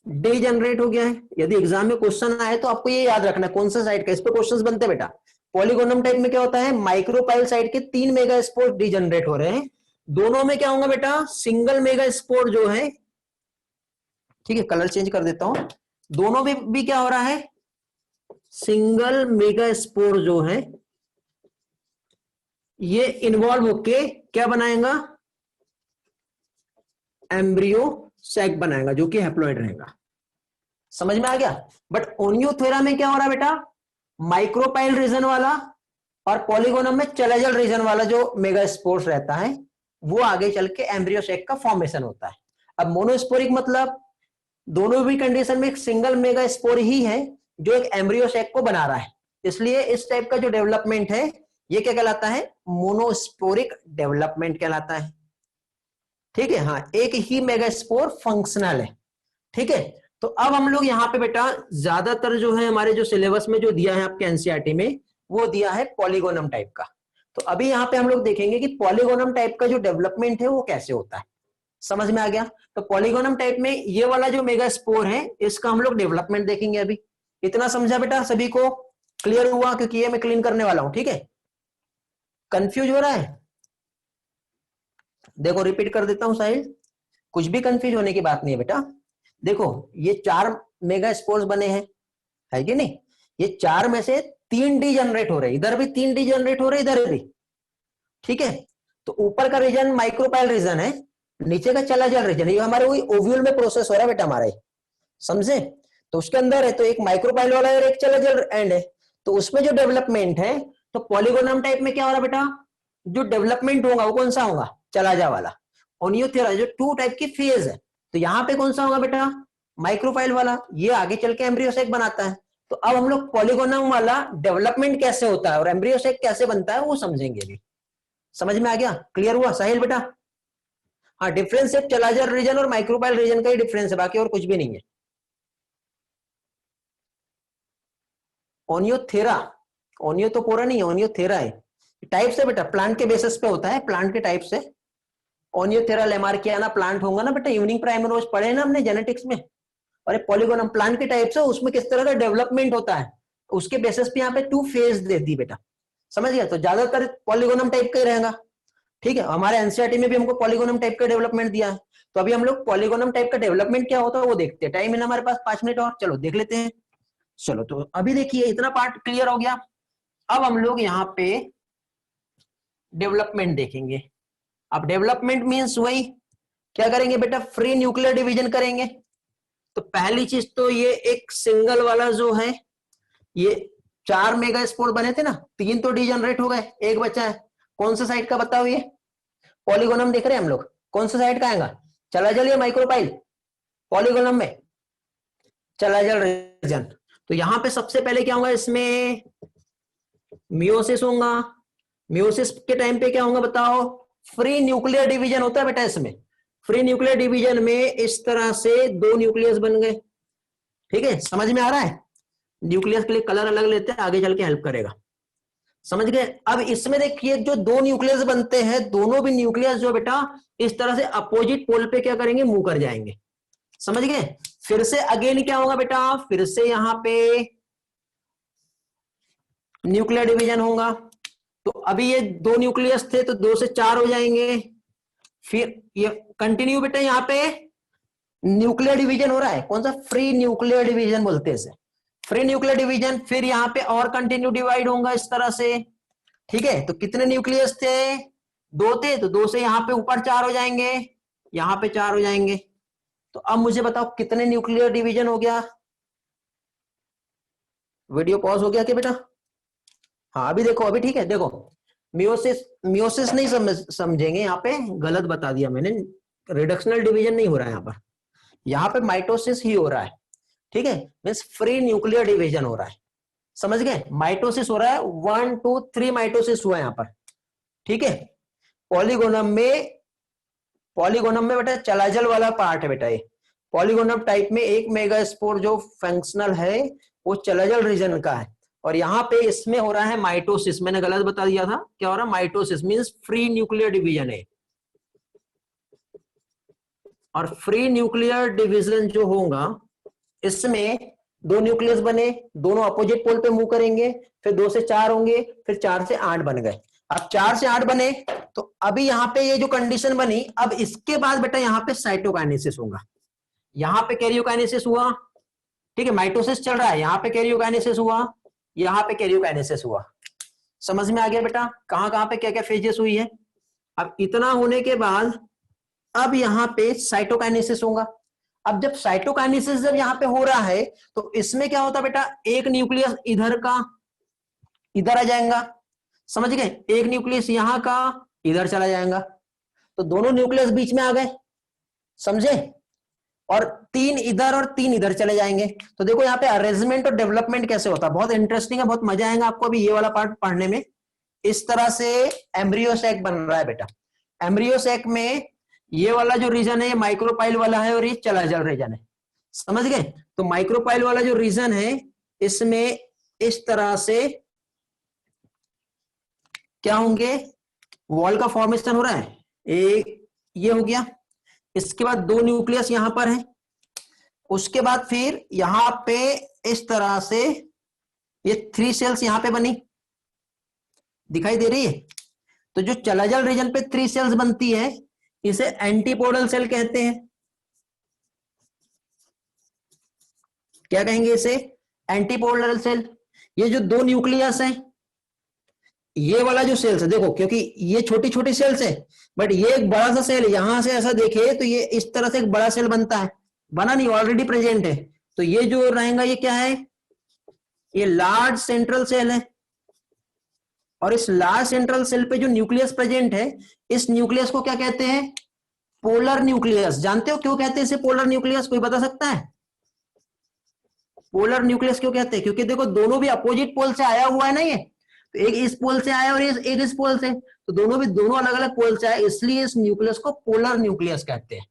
डीजनरेट हो गया है। यदि एग्जाम में क्वेश्चन आए तो आपको ये याद रखना कौन सा साइड का, इस पे क्वेश्चंस बनते हैं बेटा। पॉलीगोनम टाइप में क्या होता है, माइक्रोपाइल साइड के 3 मेगा स्पोर डीजनरेट हो रहे हैं, दोनों में क्या होगा बेटा, सिंगल मेगा स्पोर जो है, ठीक है, कलर चेंज कर देता हूं, दोनों में भी क्या हो रहा है, सिंगल मेगा स्पोर जो है ये इन्वॉल्व होके क्या बनाएगा, एम्ब्रियो सैक बनाएगा, जो कि हैप्लॉइड रहेगा। समझ में आ गया। बट ओनियोथेरा में क्या हो रहा है बेटा, माइक्रोपाइल रीजन वाला और पॉलीगोनम में चलाजल रीजन वाला जो मेगा स्पोर्स रहता है, वो आगे चल के एम्ब्रियो सैक का फॉर्मेशन होता है। अब मोनोस्पोरिक मतलब दोनों भी कंडीशन में एक सिंगल मेगा स्पोर ही है जो एक एम्ब्रियो सैक को बना रहा है, इसलिए इस टाइप का जो डेवलपमेंट है ये क्या कहलाता है, मोनोस्पोरिक डेवलपमेंट कहलाता है, ठीक है। हाँ, एक ही मेगा स्पोर फंक्शनल है, ठीक है। तो अब हम लोग यहाँ पे बेटा ज्यादातर जो है हमारे जो सिलेबस में जो दिया है आपके एनसीईआरटी में, वो दिया है पॉलीगोनम टाइप का। तो अभी यहाँ पे हम लोग देखेंगे कि पॉलीगोनम टाइप का जो डेवलपमेंट है वो कैसे होता है। समझ में आ गया। तो पॉलीगोनम टाइप में ये वाला जो मेगा स्पोर है इसका हम लोग डेवलपमेंट देखेंगे अभी। इतना समझा बेटा, सभी को क्लियर हुआ, क्योंकि ये मैं क्लीन करने वाला हूं, ठीक है। कंफ्यूज हो रहा है, देखो रिपीट कर देता हूं साहिल, कुछ भी कंफ्यूज होने की बात नहीं है बेटा। देखो ये 4 मेगा स्पोर्स बने हैं, है कि नहीं। ये 4 में से 3 डी जनरेट हो रहे, इधर भी 3 डी जनरेट हो रहे, इधर भी, ठीक है। तो ऊपर का रीजन माइक्रोपाइल रीजन है, नीचे का चलाजल रीजन, ये हमारे वही ओव्यूल में प्रोसेस हो रहा है बेटा हमारा, समझे। तो उसके अंदर है तो एक माइक्रोपाइल वाला है और एक चलाजल एंड है, तो उसमें जो डेवलपमेंट है, तो पॉलीगोनम टाइप में क्या हो रहा है बेटा, जो डेवलपमेंट होगा वो कौन सा होगा, चलाजा वाला। ओनियोथेरा जो 2 टाइप की फेज है, तो यहां पे कौन सा होगा बेटा, माइक्रोपाइल वाला, ये आगे चल के एम्ब्रियो सैक बनाता है। तो अब हम लोग पॉलीगोनम वाला डेवलपमेंट कैसे होता है और एम्ब्रियो सैक कैसे बनता है वो समझेंगे अभी। समझ में आ गया, क्लियर हुआ साहिल बेटा। हाँ, डिफरेंस सिर्फ चलाजल रीजन और माइक्रोपाइल रीजन का ही डिफरेंस है, बाकी और कुछ भी नहीं है। ओनियोथेरा, ओनियो तो पूरा नहीं है, ओनियोथेरा है, टाइप से बेटा, प्लांट के बेसिस पे होता है, प्लांट के टाइप से। ओनियोथेरा लेमार्कियाना प्लांट होगा ना बेटा, इवनिंग प्राइमरोज पढ़े ना हमने जेनेटिक्स में। और पॉलीगोनम प्लांट के टाइप से, उसमें किस तरह का डेवलपमेंट होता है, उसके बेसिस पे यहाँ पे 2 फेज देती बेटा, समझ गया। तो ज्यादातर पॉलीगोनम टाइप का ही रहेगा, ठीक है। हमारे एनसीईआरटी में भी हमको पॉलीगोनम टाइप का डेवलपमेंट दिया है, तो अभी हम लोग पॉलीगोनम टाइप का डेवलपमेंट क्या होता है वो देखते हैं। टाइम है ना हमारे पास 5 मिनट और, चलो देख लेते हैं। चलो तो अभी देखिए इतना पार्ट क्लियर हो गया। अब हम लोग यहाँ पे डेवलपमेंट देखेंगे। अब डेवलपमेंट मीन्स वही, क्या करेंगे बेटा, फ्री न्यूक्लियर डिवीजन करेंगे। तो पहली चीज तो ये एक सिंगल वाला जो है, ये 4 मेगा स्पोर बने थे ना, 3 तो डीजनरेट हो गए, एक बचा है, कौन सा साइड का बताओ, ये पॉलीगोनम देख रहे हैं हम लोग, कौन सा साइड का आएगा, चलाजल या माइक्रोपाइल, पॉलीगोनम में चलाजल रीजन। तो यहां पे सबसे पहले क्या होगा, इसमें मियोसिस होगा। मियोसिस के टाइम पे क्या होगा बताओ, फ्री न्यूक्लियर डिवीजन होता है बेटा। इसमें फ्री न्यूक्लियर डिवीजन में इस तरह से दो न्यूक्लियस बन गए। ठीक है, समझ में आ रहा है? न्यूक्लियस के लिए कलर अलग लेते हैं, आगे चल के हेल्प करेगा। समझ गए? अब इसमें देखिए जो दो न्यूक्लियस बनते हैं, दोनों भी न्यूक्लियस जो बेटा इस तरह से अपोजिट पोल पे क्या करेंगे, मूव कर जाएंगे। समझ गए? फिर से अगेन क्या होगा बेटा, फिर से यहां पे न्यूक्लियर डिवीजन होगा। तो अभी ये दो न्यूक्लियस थे तो 2 से 4 हो जाएंगे। फिर ये कंटिन्यू बेटा, यहां पे न्यूक्लियर डिवीजन हो रहा है। कौन सा? फ्री न्यूक्लियर डिवीजन बोलते हैं इसे, फ्री न्यूक्लियर डिवीजन। फिर यहां पे और कंटिन्यू डिवाइड होगा इस तरह से। ठीक है, तो कितने न्यूक्लियस थे? 2 थे, तो 2 से यहां पे ऊपर 4 हो जाएंगे, यहां पे 4 हो जाएंगे। तो अब मुझे बताओ कितने न्यूक्लियर डिवीजन हो गया? वीडियो पॉज हो गया क्या बेटा? हाँ अभी देखो, अभी ठीक है। देखो मियोसिस, मियोसिस नहीं समझेंगे यहाँ पे, गलत बता दिया मैंने। रिडक्शनल डिवीजन नहीं हो रहा है यहाँ पर, यहाँ पे माइटोसिस ही हो रहा है। ठीक है, मीन्स फ्री न्यूक्लियर डिवीजन हो रहा है। समझ गए? माइटोसिस हो रहा है, 1 2 3 माइटोसिस हुआ है यहाँ पर। ठीक है, पॉलीगोनम में, पॉलीगोनम में बेटा चलाजल वाला पार्ट है बेटा ये। पॉलीगोनम टाइप में एक मेगास्पोर जो फंक्शनल है वो चलाजल रीजन का है। और यहाँ पे इसमें हो रहा है माइटोसिस। मैंने गलत बता दिया था, क्या हो रहा है? Mitosis means free nuclear division है। और फ्री न्यूक्लियर डिवीजन जो होगा, इसमें दो न्यूक्लियस बने, दोनों अपोजिट पोल पे मूव करेंगे, फिर 2 से 4 होंगे, फिर 4 से 8 बन गए। अब 4 से 8 बने तो अभी यहां पे ये जो कंडीशन बनी, अब इसके बाद बेटा यहां पे साइटोकाइनेसिस होगा। यहां पे कैरियोकाइनेसिस हुआ। ठीक है, माइटोसिस चल रहा है, यहां पे कैरियोकाइनेसिस हुआ, यहां पे कैरियोकाइनेसिस हुआ। समझ में आ गया बेटा कहां कहां पे क्या क्या फेजेस हुई है? अब इतना होने के बाद अब यहां पे साइटोकाइनेसिस होगा। अब जब साइटोकाइनेसिस जब यहां पे हो रहा है तो इसमें क्या होता बेटा, एक न्यूक्लियस इधर का इधर आ जाएगा। समझ गए? एक न्यूक्लियस यहां का इधर चला जाएगा, तो दोनों न्यूक्लियस बीच में आ गए। समझे? और 3 इधर और 3 इधर चले जाएंगे। तो देखो यहाँ पे अरेंजमेंट और डेवलपमेंट कैसे होता है, बहुत इंटरेस्टिंग है, बहुत मजा आएगा आपको अभी ये वाला पार्ट पढ़ने में। इस तरह से एम्ब्रियो सैक बन रहा है बेटा। एम्ब्रियो सैक में ये वाला जो रीजन है ये माइक्रोपाइल वाला है और ये चलाजल रीजन है। समझ गए? तो माइक्रोपाइल वाला जो रीजन है इसमें इस तरह से क्या होंगे, वॉल का फॉर्मेशन हो रहा है। एक ये हो गया, इसके बाद 2 न्यूक्लियस यहां पर है, उसके बाद फिर यहां पे इस तरह से ये 3 सेल्स यहां पे बनी, दिखाई दे रही है? तो जो चलाजल रीजन पे 3 सेल्स बनती है इसे एंटीपोडल सेल कहते हैं। क्या कहेंगे इसे? Antipodal cell. ये जो 2 न्यूक्लियस है, ये वाला जो सेल्स है देखो, क्योंकि ये छोटी छोटी सेल्स है बट ये एक बड़ा सा सेल, यहां से ऐसा देखे तो ये इस तरह से एक बड़ा सेल बनता है, बना नहीं, ऑलरेडी प्रेजेंट है। तो ये जो रहेगा ये क्या है, ये लार्ज सेंट्रल सेल है। और इस लार्ज सेंट्रल सेल पे जो न्यूक्लियस प्रेजेंट है, इस न्यूक्लियस को क्या कहते हैं? Polar nucleus. जानते हो क्यों कहते हैं इसे पोलर न्यूक्लियस? कोई बता सकता है? पोलर न्यूक्लियस क्यों कहते हैं? क्योंकि देखो दोनों भी अपोजिट पोल से आया हुआ है ना, ये तो एक इस पोल से आया और एक इस पोल से, तो दोनों भी दोनों अलग अलग पोल से आए, इसलिए इस न्यूक्लियस को पोलर न्यूक्लियस कहते हैं।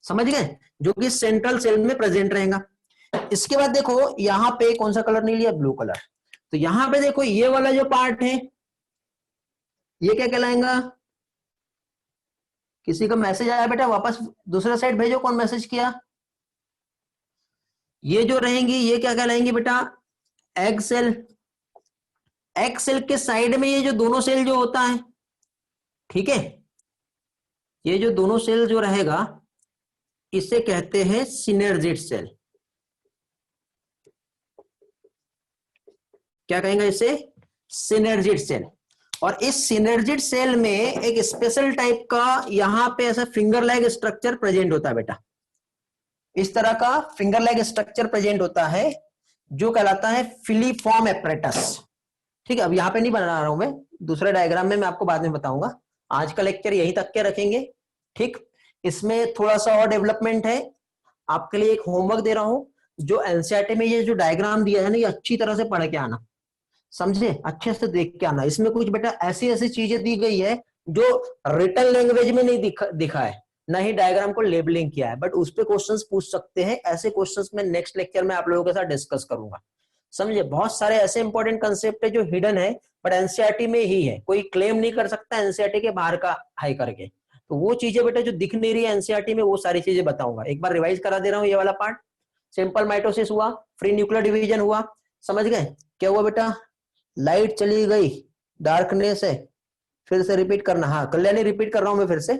समझ गए? जो कि सेंट्रल सेल में प्रेजेंट रहेगा। इसके बाद देखो यहां पे कौन सा कलर नहीं लिया, ब्लू कलर। तो यहां पे देखो ये वाला जो पार्ट है ये क्या कहलाएगा? किसी का मैसेज आया बेटा, वापस दूसरा साइड भेजो, कौन मैसेज किया? ये जो रहेंगी ये क्या कहलाएंगी बेटा? Egg cell. एग सेल के साइड में ये जो दोनों सेल जो होता है, ठीक है, ये जो दोनों सेल जो रहेगा इसे कहते हैं सिनर्जिड सेल। क्या कहेंगे इसे? Synergid cell. और इस सिनर्जिड सेल में एक स्पेशल टाइप का यहां पे ऐसा फिंगर लेग स्ट्रक्चर प्रेजेंट होता है बेटा। इस तरह का फिंगर लेग स्ट्रक्चर प्रेजेंट होता है जो कहलाता है फिलीफॉर्म एपरेटस। ठीक है, अब यहां पे नहीं बना रहा हूं मैं, दूसरे डायग्राम में मैं आपको बाद में बताऊंगा। आज का लेक्चर यहीं तक के रखेंगे। ठीक, इसमें थोड़ा सा और डेवलपमेंट है, आपके लिए एक होमवर्क दे रहा हूं। जो एनसीईआरटी में ये जो डायग्राम दिया है ना, ये अच्छी तरह से पढ़ के आना, समझे, अच्छे से देख के आना। इसमें कुछ बेटा ऐसी ऐसी चीजें दी गई है जो रिटन लैंग्वेज में नहीं दिखा है, ना ही डायग्राम को लेबलिंग किया है, बट उस पे क्वेश्चंस पूछ सकते हैं। ऐसे क्वेश्चंस में नेक्स्ट लेक्चर में आप लोगों के साथ डिस्कस करूंगा, समझे। बहुत सारे ऐसे इंपॉर्टेंट कंसेप्ट है जो हिडन है, बट एनसीईआरटी में ही है, कोई क्लेम नहीं कर सकता एनसीईआरटी के बाहर का हाई करके। तो वो चीजें बेटा जो दिख नहीं रही है एनसीईआरटी में, वो सारी चीजें बताऊंगा। एक बार रिवाइज करा दे रहा हूँ ये वाला पार्ट। सिंपल माइटोसिस हुआ, फ्री न्यूक्लियर डिवीजन हुआ, समझ गए। क्या हुआ बेटा, लाइट चली गई, डार्कनेस है, फिर से रिपीट करना। हाँ कल्याणी, रिपीट कर रहा हूं मैं फिर से,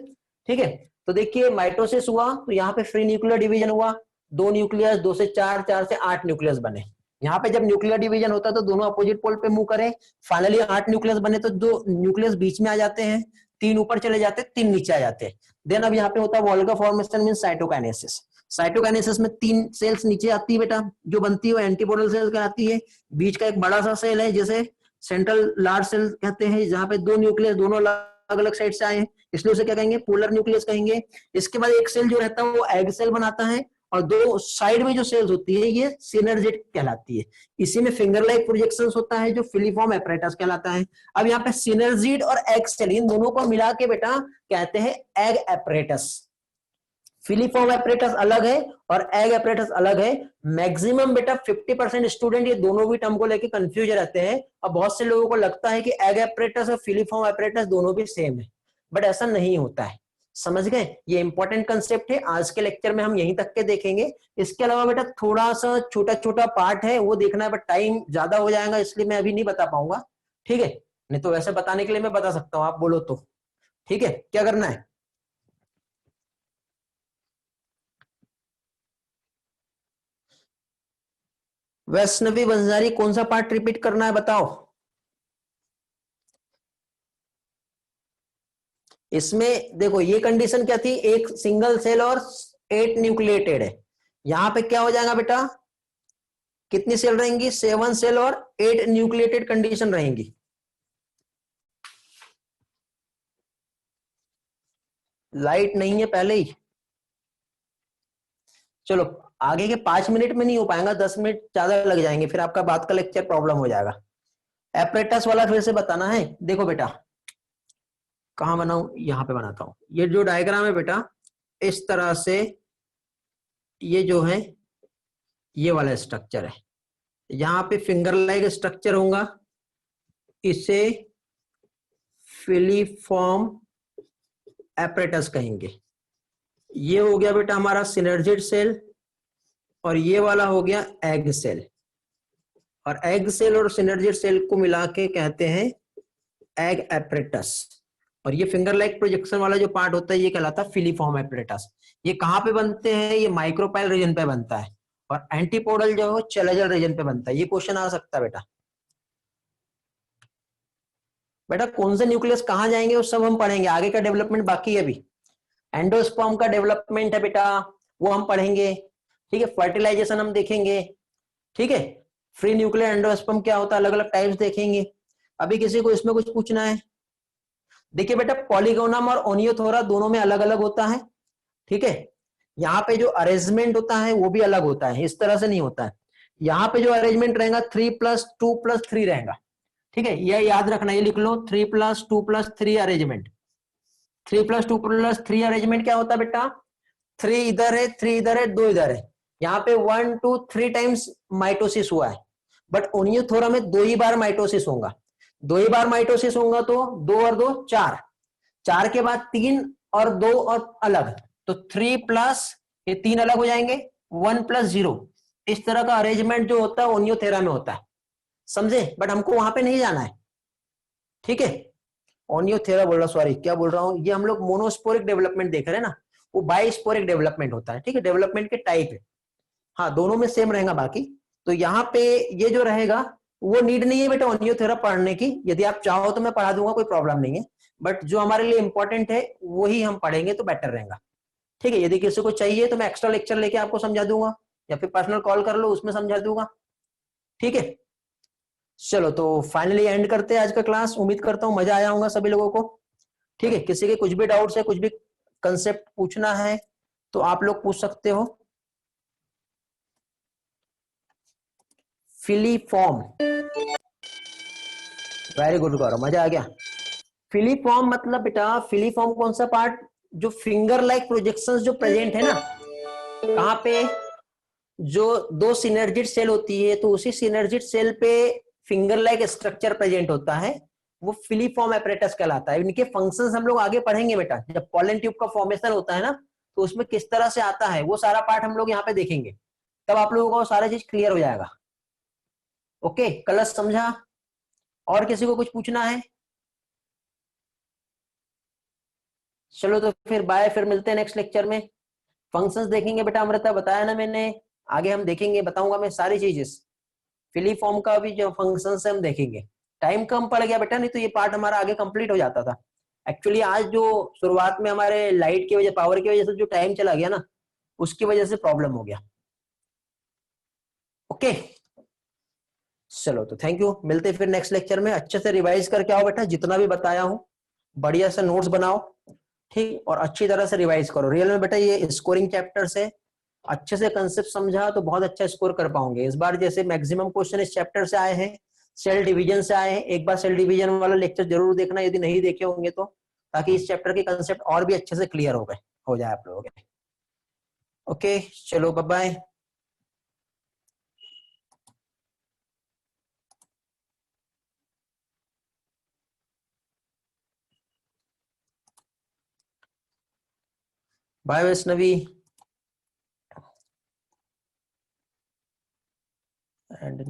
ठीक है। तो देखिए माइटोसिस हुआ, तो यहाँ पे फ्री न्यूक्लियर डिवीजन हुआ, 2 न्यूक्लियस, 2 से 4, 4 से 8 न्यूक्लियस बने। यहाँ पे जब न्यूक्लियर डिवीजन होता है तो दोनों अपोजिट पोल पे मूव करें, फाइनली 8 न्यूक्लियस बने, तो 2 न्यूक्लियस बीच में आ जाते हैं, 3 ऊपर चले जाते हैं, 3 नीचे आ जाते हैं। देन अब यहाँ पे होता है Volga formation mean cytokinesis. Cytokinesis में 3 सेल्स नीचे आती है बेटा, जो बनती है वो एंटीपोडल सेल कहलाती है। बीच का एक बड़ा सा सेल है जिसे सेंट्रल लार्ज सेल कहते हैं, जहां पे 2 न्यूक्लियस दोनों अलग अलग साइड से आए हैं, इसलिए उसे क्या कहेंगे, पोलर न्यूक्लियस कहेंगे। इसके बाद एक सेल जो रहता है वो एग सेल बनाता है, और 2 साइड में जो सेल्स होती है ये सिनर्जिड कहलाती है। इसी में फिंगर लाइक प्रोजेक्शंस होता है जो फिलीफॉर्म एपरेटस कहलाता है। अब यहाँ पे सिनर्जिड और एग सेल, इन दोनों को मिला के बेटा कहते हैं एग एपरेटस। फिलीफॉर्म एपरेटस अलग है और एग एपरेटस अलग है। मैक्सिमम बेटा 50% स्टूडेंट ये दोनों भी टर्म को लेके कंफ्यूज रहते हैं, और बहुत से लोगों को लगता है कि एग एपरेटस और फिलीफॉर्म एपरेटस दोनों भी सेम है, बट ऐसा नहीं होता है, समझ गए। ये इंपॉर्टेंट कंसेप्ट है, आज के लेक्चर में हम यहीं तक के देखेंगे। इसके अलावा बेटा थोड़ा सा छोटा छोटा पार्ट है वो देखना है, बट टाइम ज्यादा हो जाएगा इसलिए मैं अभी नहीं बता पाऊंगा, ठीक है। नहीं तो वैसे बताने के लिए मैं बता सकता हूँ, आप बोलो तो, ठीक है। क्या करना है, वैष्णवी बंजारी, कौन सा पार्ट रिपीट करना है बताओ। इसमें देखो ये कंडीशन क्या थी, एक सिंगल सेल और 8 न्यूक्लिएटेड है। यहां पे क्या हो जाएगा बेटा, कितनी सेल रहेंगी, 7 सेल और 8 न्यूक्लिएटेड कंडीशन रहेंगी। लाइट नहीं है पहले ही, चलो आगे के 5 मिनट में नहीं हो पाएगा, 10 मिनट ज्यादा लग जाएंगे, फिर आपका बात का लेक्चर प्रॉब्लम हो जाएगा। एपरेटस वाला फिर से बताना है। देखो बेटा कहां बनाऊं, यहां पे बनाता हूं। ये जो डायग्राम है बेटा, इस तरह से ये जो है ये वाला स्ट्रक्चर है। यहाँ पे फिंगर लाइक स्ट्रक्चर होगा, इसे फिलीफॉर्म एपरेटस कहेंगे। ये हो गया बेटा हमारा सिनर्जिड सेल, और ये वाला हो गया एग सेल, और एग सेल और सिनर्जिड सेल को मिला के कहते हैं एग एपरेटस। और ये फिंगर लाइक प्रोजेक्शन वाला जो पार्ट होता है ये कहलाता है फिलीफॉर्म एपरेटस। ये कहाँ पे बनते हैं, ये माइक्रोपाइल रीजन पे बनता है, और एंटीपोडल जो है चेलेजल रीजन पे बनता है। ये क्वेश्चन आ सकता है बेटा। बेटा कौन से न्यूक्लियस कहाँ जाएंगे वो सब हम पढ़ेंगे, आगे का डेवलपमेंट बाकी है अभी। एंडोस्पर्म का डेवलपमेंट है बेटा, वो हम पढ़ेंगे, ठीक है। फर्टिलाइजेशन हम देखेंगे, ठीक है। फ्री न्यूक्लियर एंडोस्पर्म क्या होता है, अलग अलग टाइप्स देखेंगे। अभी किसी को इसमें कुछ पूछना है, देखिए बेटा पॉलीगोनम और ओनियोथोरा दोनों में अलग अलग होता है, ठीक है। यहाँ पे जो अरेंजमेंट होता है वो भी अलग होता है, इस तरह से नहीं होता है। यहाँ पे जो अरेंजमेंट रहेगा 3+2+3 रहेगा, ठीक है। ये याद रखना, ये लिख लो 3+2+3 अरेंजमेंट। 3+2+3 अरेंजमेंट क्या होता है बेटा, 3 इधर है, 3 इधर है, 2 इधर है। यहाँ पे 1 2 3 टाइम्स माइटोसिस हुआ है, बट ओनियोथोरा में 2 ही बार माइटोसिस होगा। 2 ही बार माइटोसिस होगा तो 2 और 2 4, 4 के बाद 3 और 2 और अलग, तो 3+ ये 3 अलग हो जाएंगे, 1+0। इस तरह का अरेंजमेंट जो होता है ओनियोथेरा में होता है, समझे। बट हमको वहां पे नहीं जाना है, ठीक है। ओनियोथेरा बोल रहा, सॉरी क्या बोल रहा हूँ, ये हम लोग मोनोस्पोरिक डेवलपमेंट देख रहे हैं ना, वो बाइस्पोरिक डेवलपमेंट होता है, ठीक है। डेवलपमेंट के टाइप है, हाँ दोनों में सेम रहेगा बाकी। तो यहाँ पे ये जो रहेगा वो नीड नहीं है बेटा ओनियोथेरा पढ़ने की, यदि आप चाहो तो मैं पढ़ा दूंगा, कोई प्रॉब्लम नहीं है, बट जो हमारे लिए इंपॉर्टेंट है वही हम पढ़ेंगे तो बेटर रहेगा, ठीक है। यदि किसी को चाहिए तो मैं एक्स्ट्रा लेक्चर लेके आपको समझा दूंगा, या फिर पर्सनल कॉल कर लो उसमें समझा दूंगा, ठीक है। चलो तो फाइनली एंड करते हैं आज का क्लास, उम्मीद करता हूँ मजा आया होगा सभी लोगों को, ठीक है। किसी के कुछ भी डाउट्स है, कुछ भी कंसेप्ट पूछना है तो आप लोग पूछ सकते हो। फिलीफॉर्म, वेरी गुड गौरव, मजा आ गया। फिलीफॉर्म मतलब बेटा, फिलीफॉर्म कौन सा पार्ट, जो फिंगर लाइक प्रोजेक्शंस जो प्रेजेंट है ना, कहां पे, जो दो सिनर्जिड सेल होती है तो उसी सिनर्जिड सेल पे फिंगर लाइक स्ट्रक्चर प्रेजेंट होता है, वो फिलीफॉर्म एपरेटस कहलाता है। इनके फंक्शंस हम लोग आगे पढ़ेंगे बेटा, जब पॉलन ट्यूब का फॉर्मेशन होता है ना, तो उसमें किस तरह से आता है वो सारा पार्ट हम लोग यहाँ पे देखेंगे, तब आप लोगों को सारा चीज क्लियर हो जाएगा। ओके, कलश समझा? और किसी को कुछ पूछना है? चलो तो फिर बाय, फिर मिलते हैं नेक्स्ट लेक्चर में। फंक्शंस देखेंगे बेटा, अमृता बताया ना मैंने, आगे हम देखेंगे, बताऊंगा मैं सारी चीजें। फिलीफॉर्म का भी जो फंक्शंस है हम देखेंगे। टाइम कम पड़ गया बेटा, नहीं तो ये पार्ट हमारा आगे कंप्लीट हो जाता था। एक्चुअली आज जो शुरुआत में हमारे लाइट की वजह, पावर की वजह से जो टाइम चला गया ना, उसकी वजह से प्रॉब्लम हो गया। ओके, चलो तो थैंक यू, मिलते हैं फिर नेक्स्ट लेक्चर में। अच्छे से रिवाइज करके आओ बेटा, जितना भी बताया हूं बढ़िया से नोट्स बनाओ, ठीक, और अच्छी तरह से रिवाइज करो। रियल में बेटा ये स्कोरिंग चैप्टर से अच्छे से कंसेप्ट समझा तो बहुत अच्छा स्कोर कर पाओगे इस बार। जैसे मैक्सिमम क्वेश्चन इस चैप्टर से आए हैं, सेल डिवीजन से आए हैं। एक बार सेल डिवीजन वाला लेक्चर जरूर देखना यदि नहीं देखे होंगे तो, ताकि इस चैप्टर के कंसेप्ट और भी अच्छे से क्लियर हो जाए आप लोगों के। ओके, चलो bye bye. Bye Vaishnavi and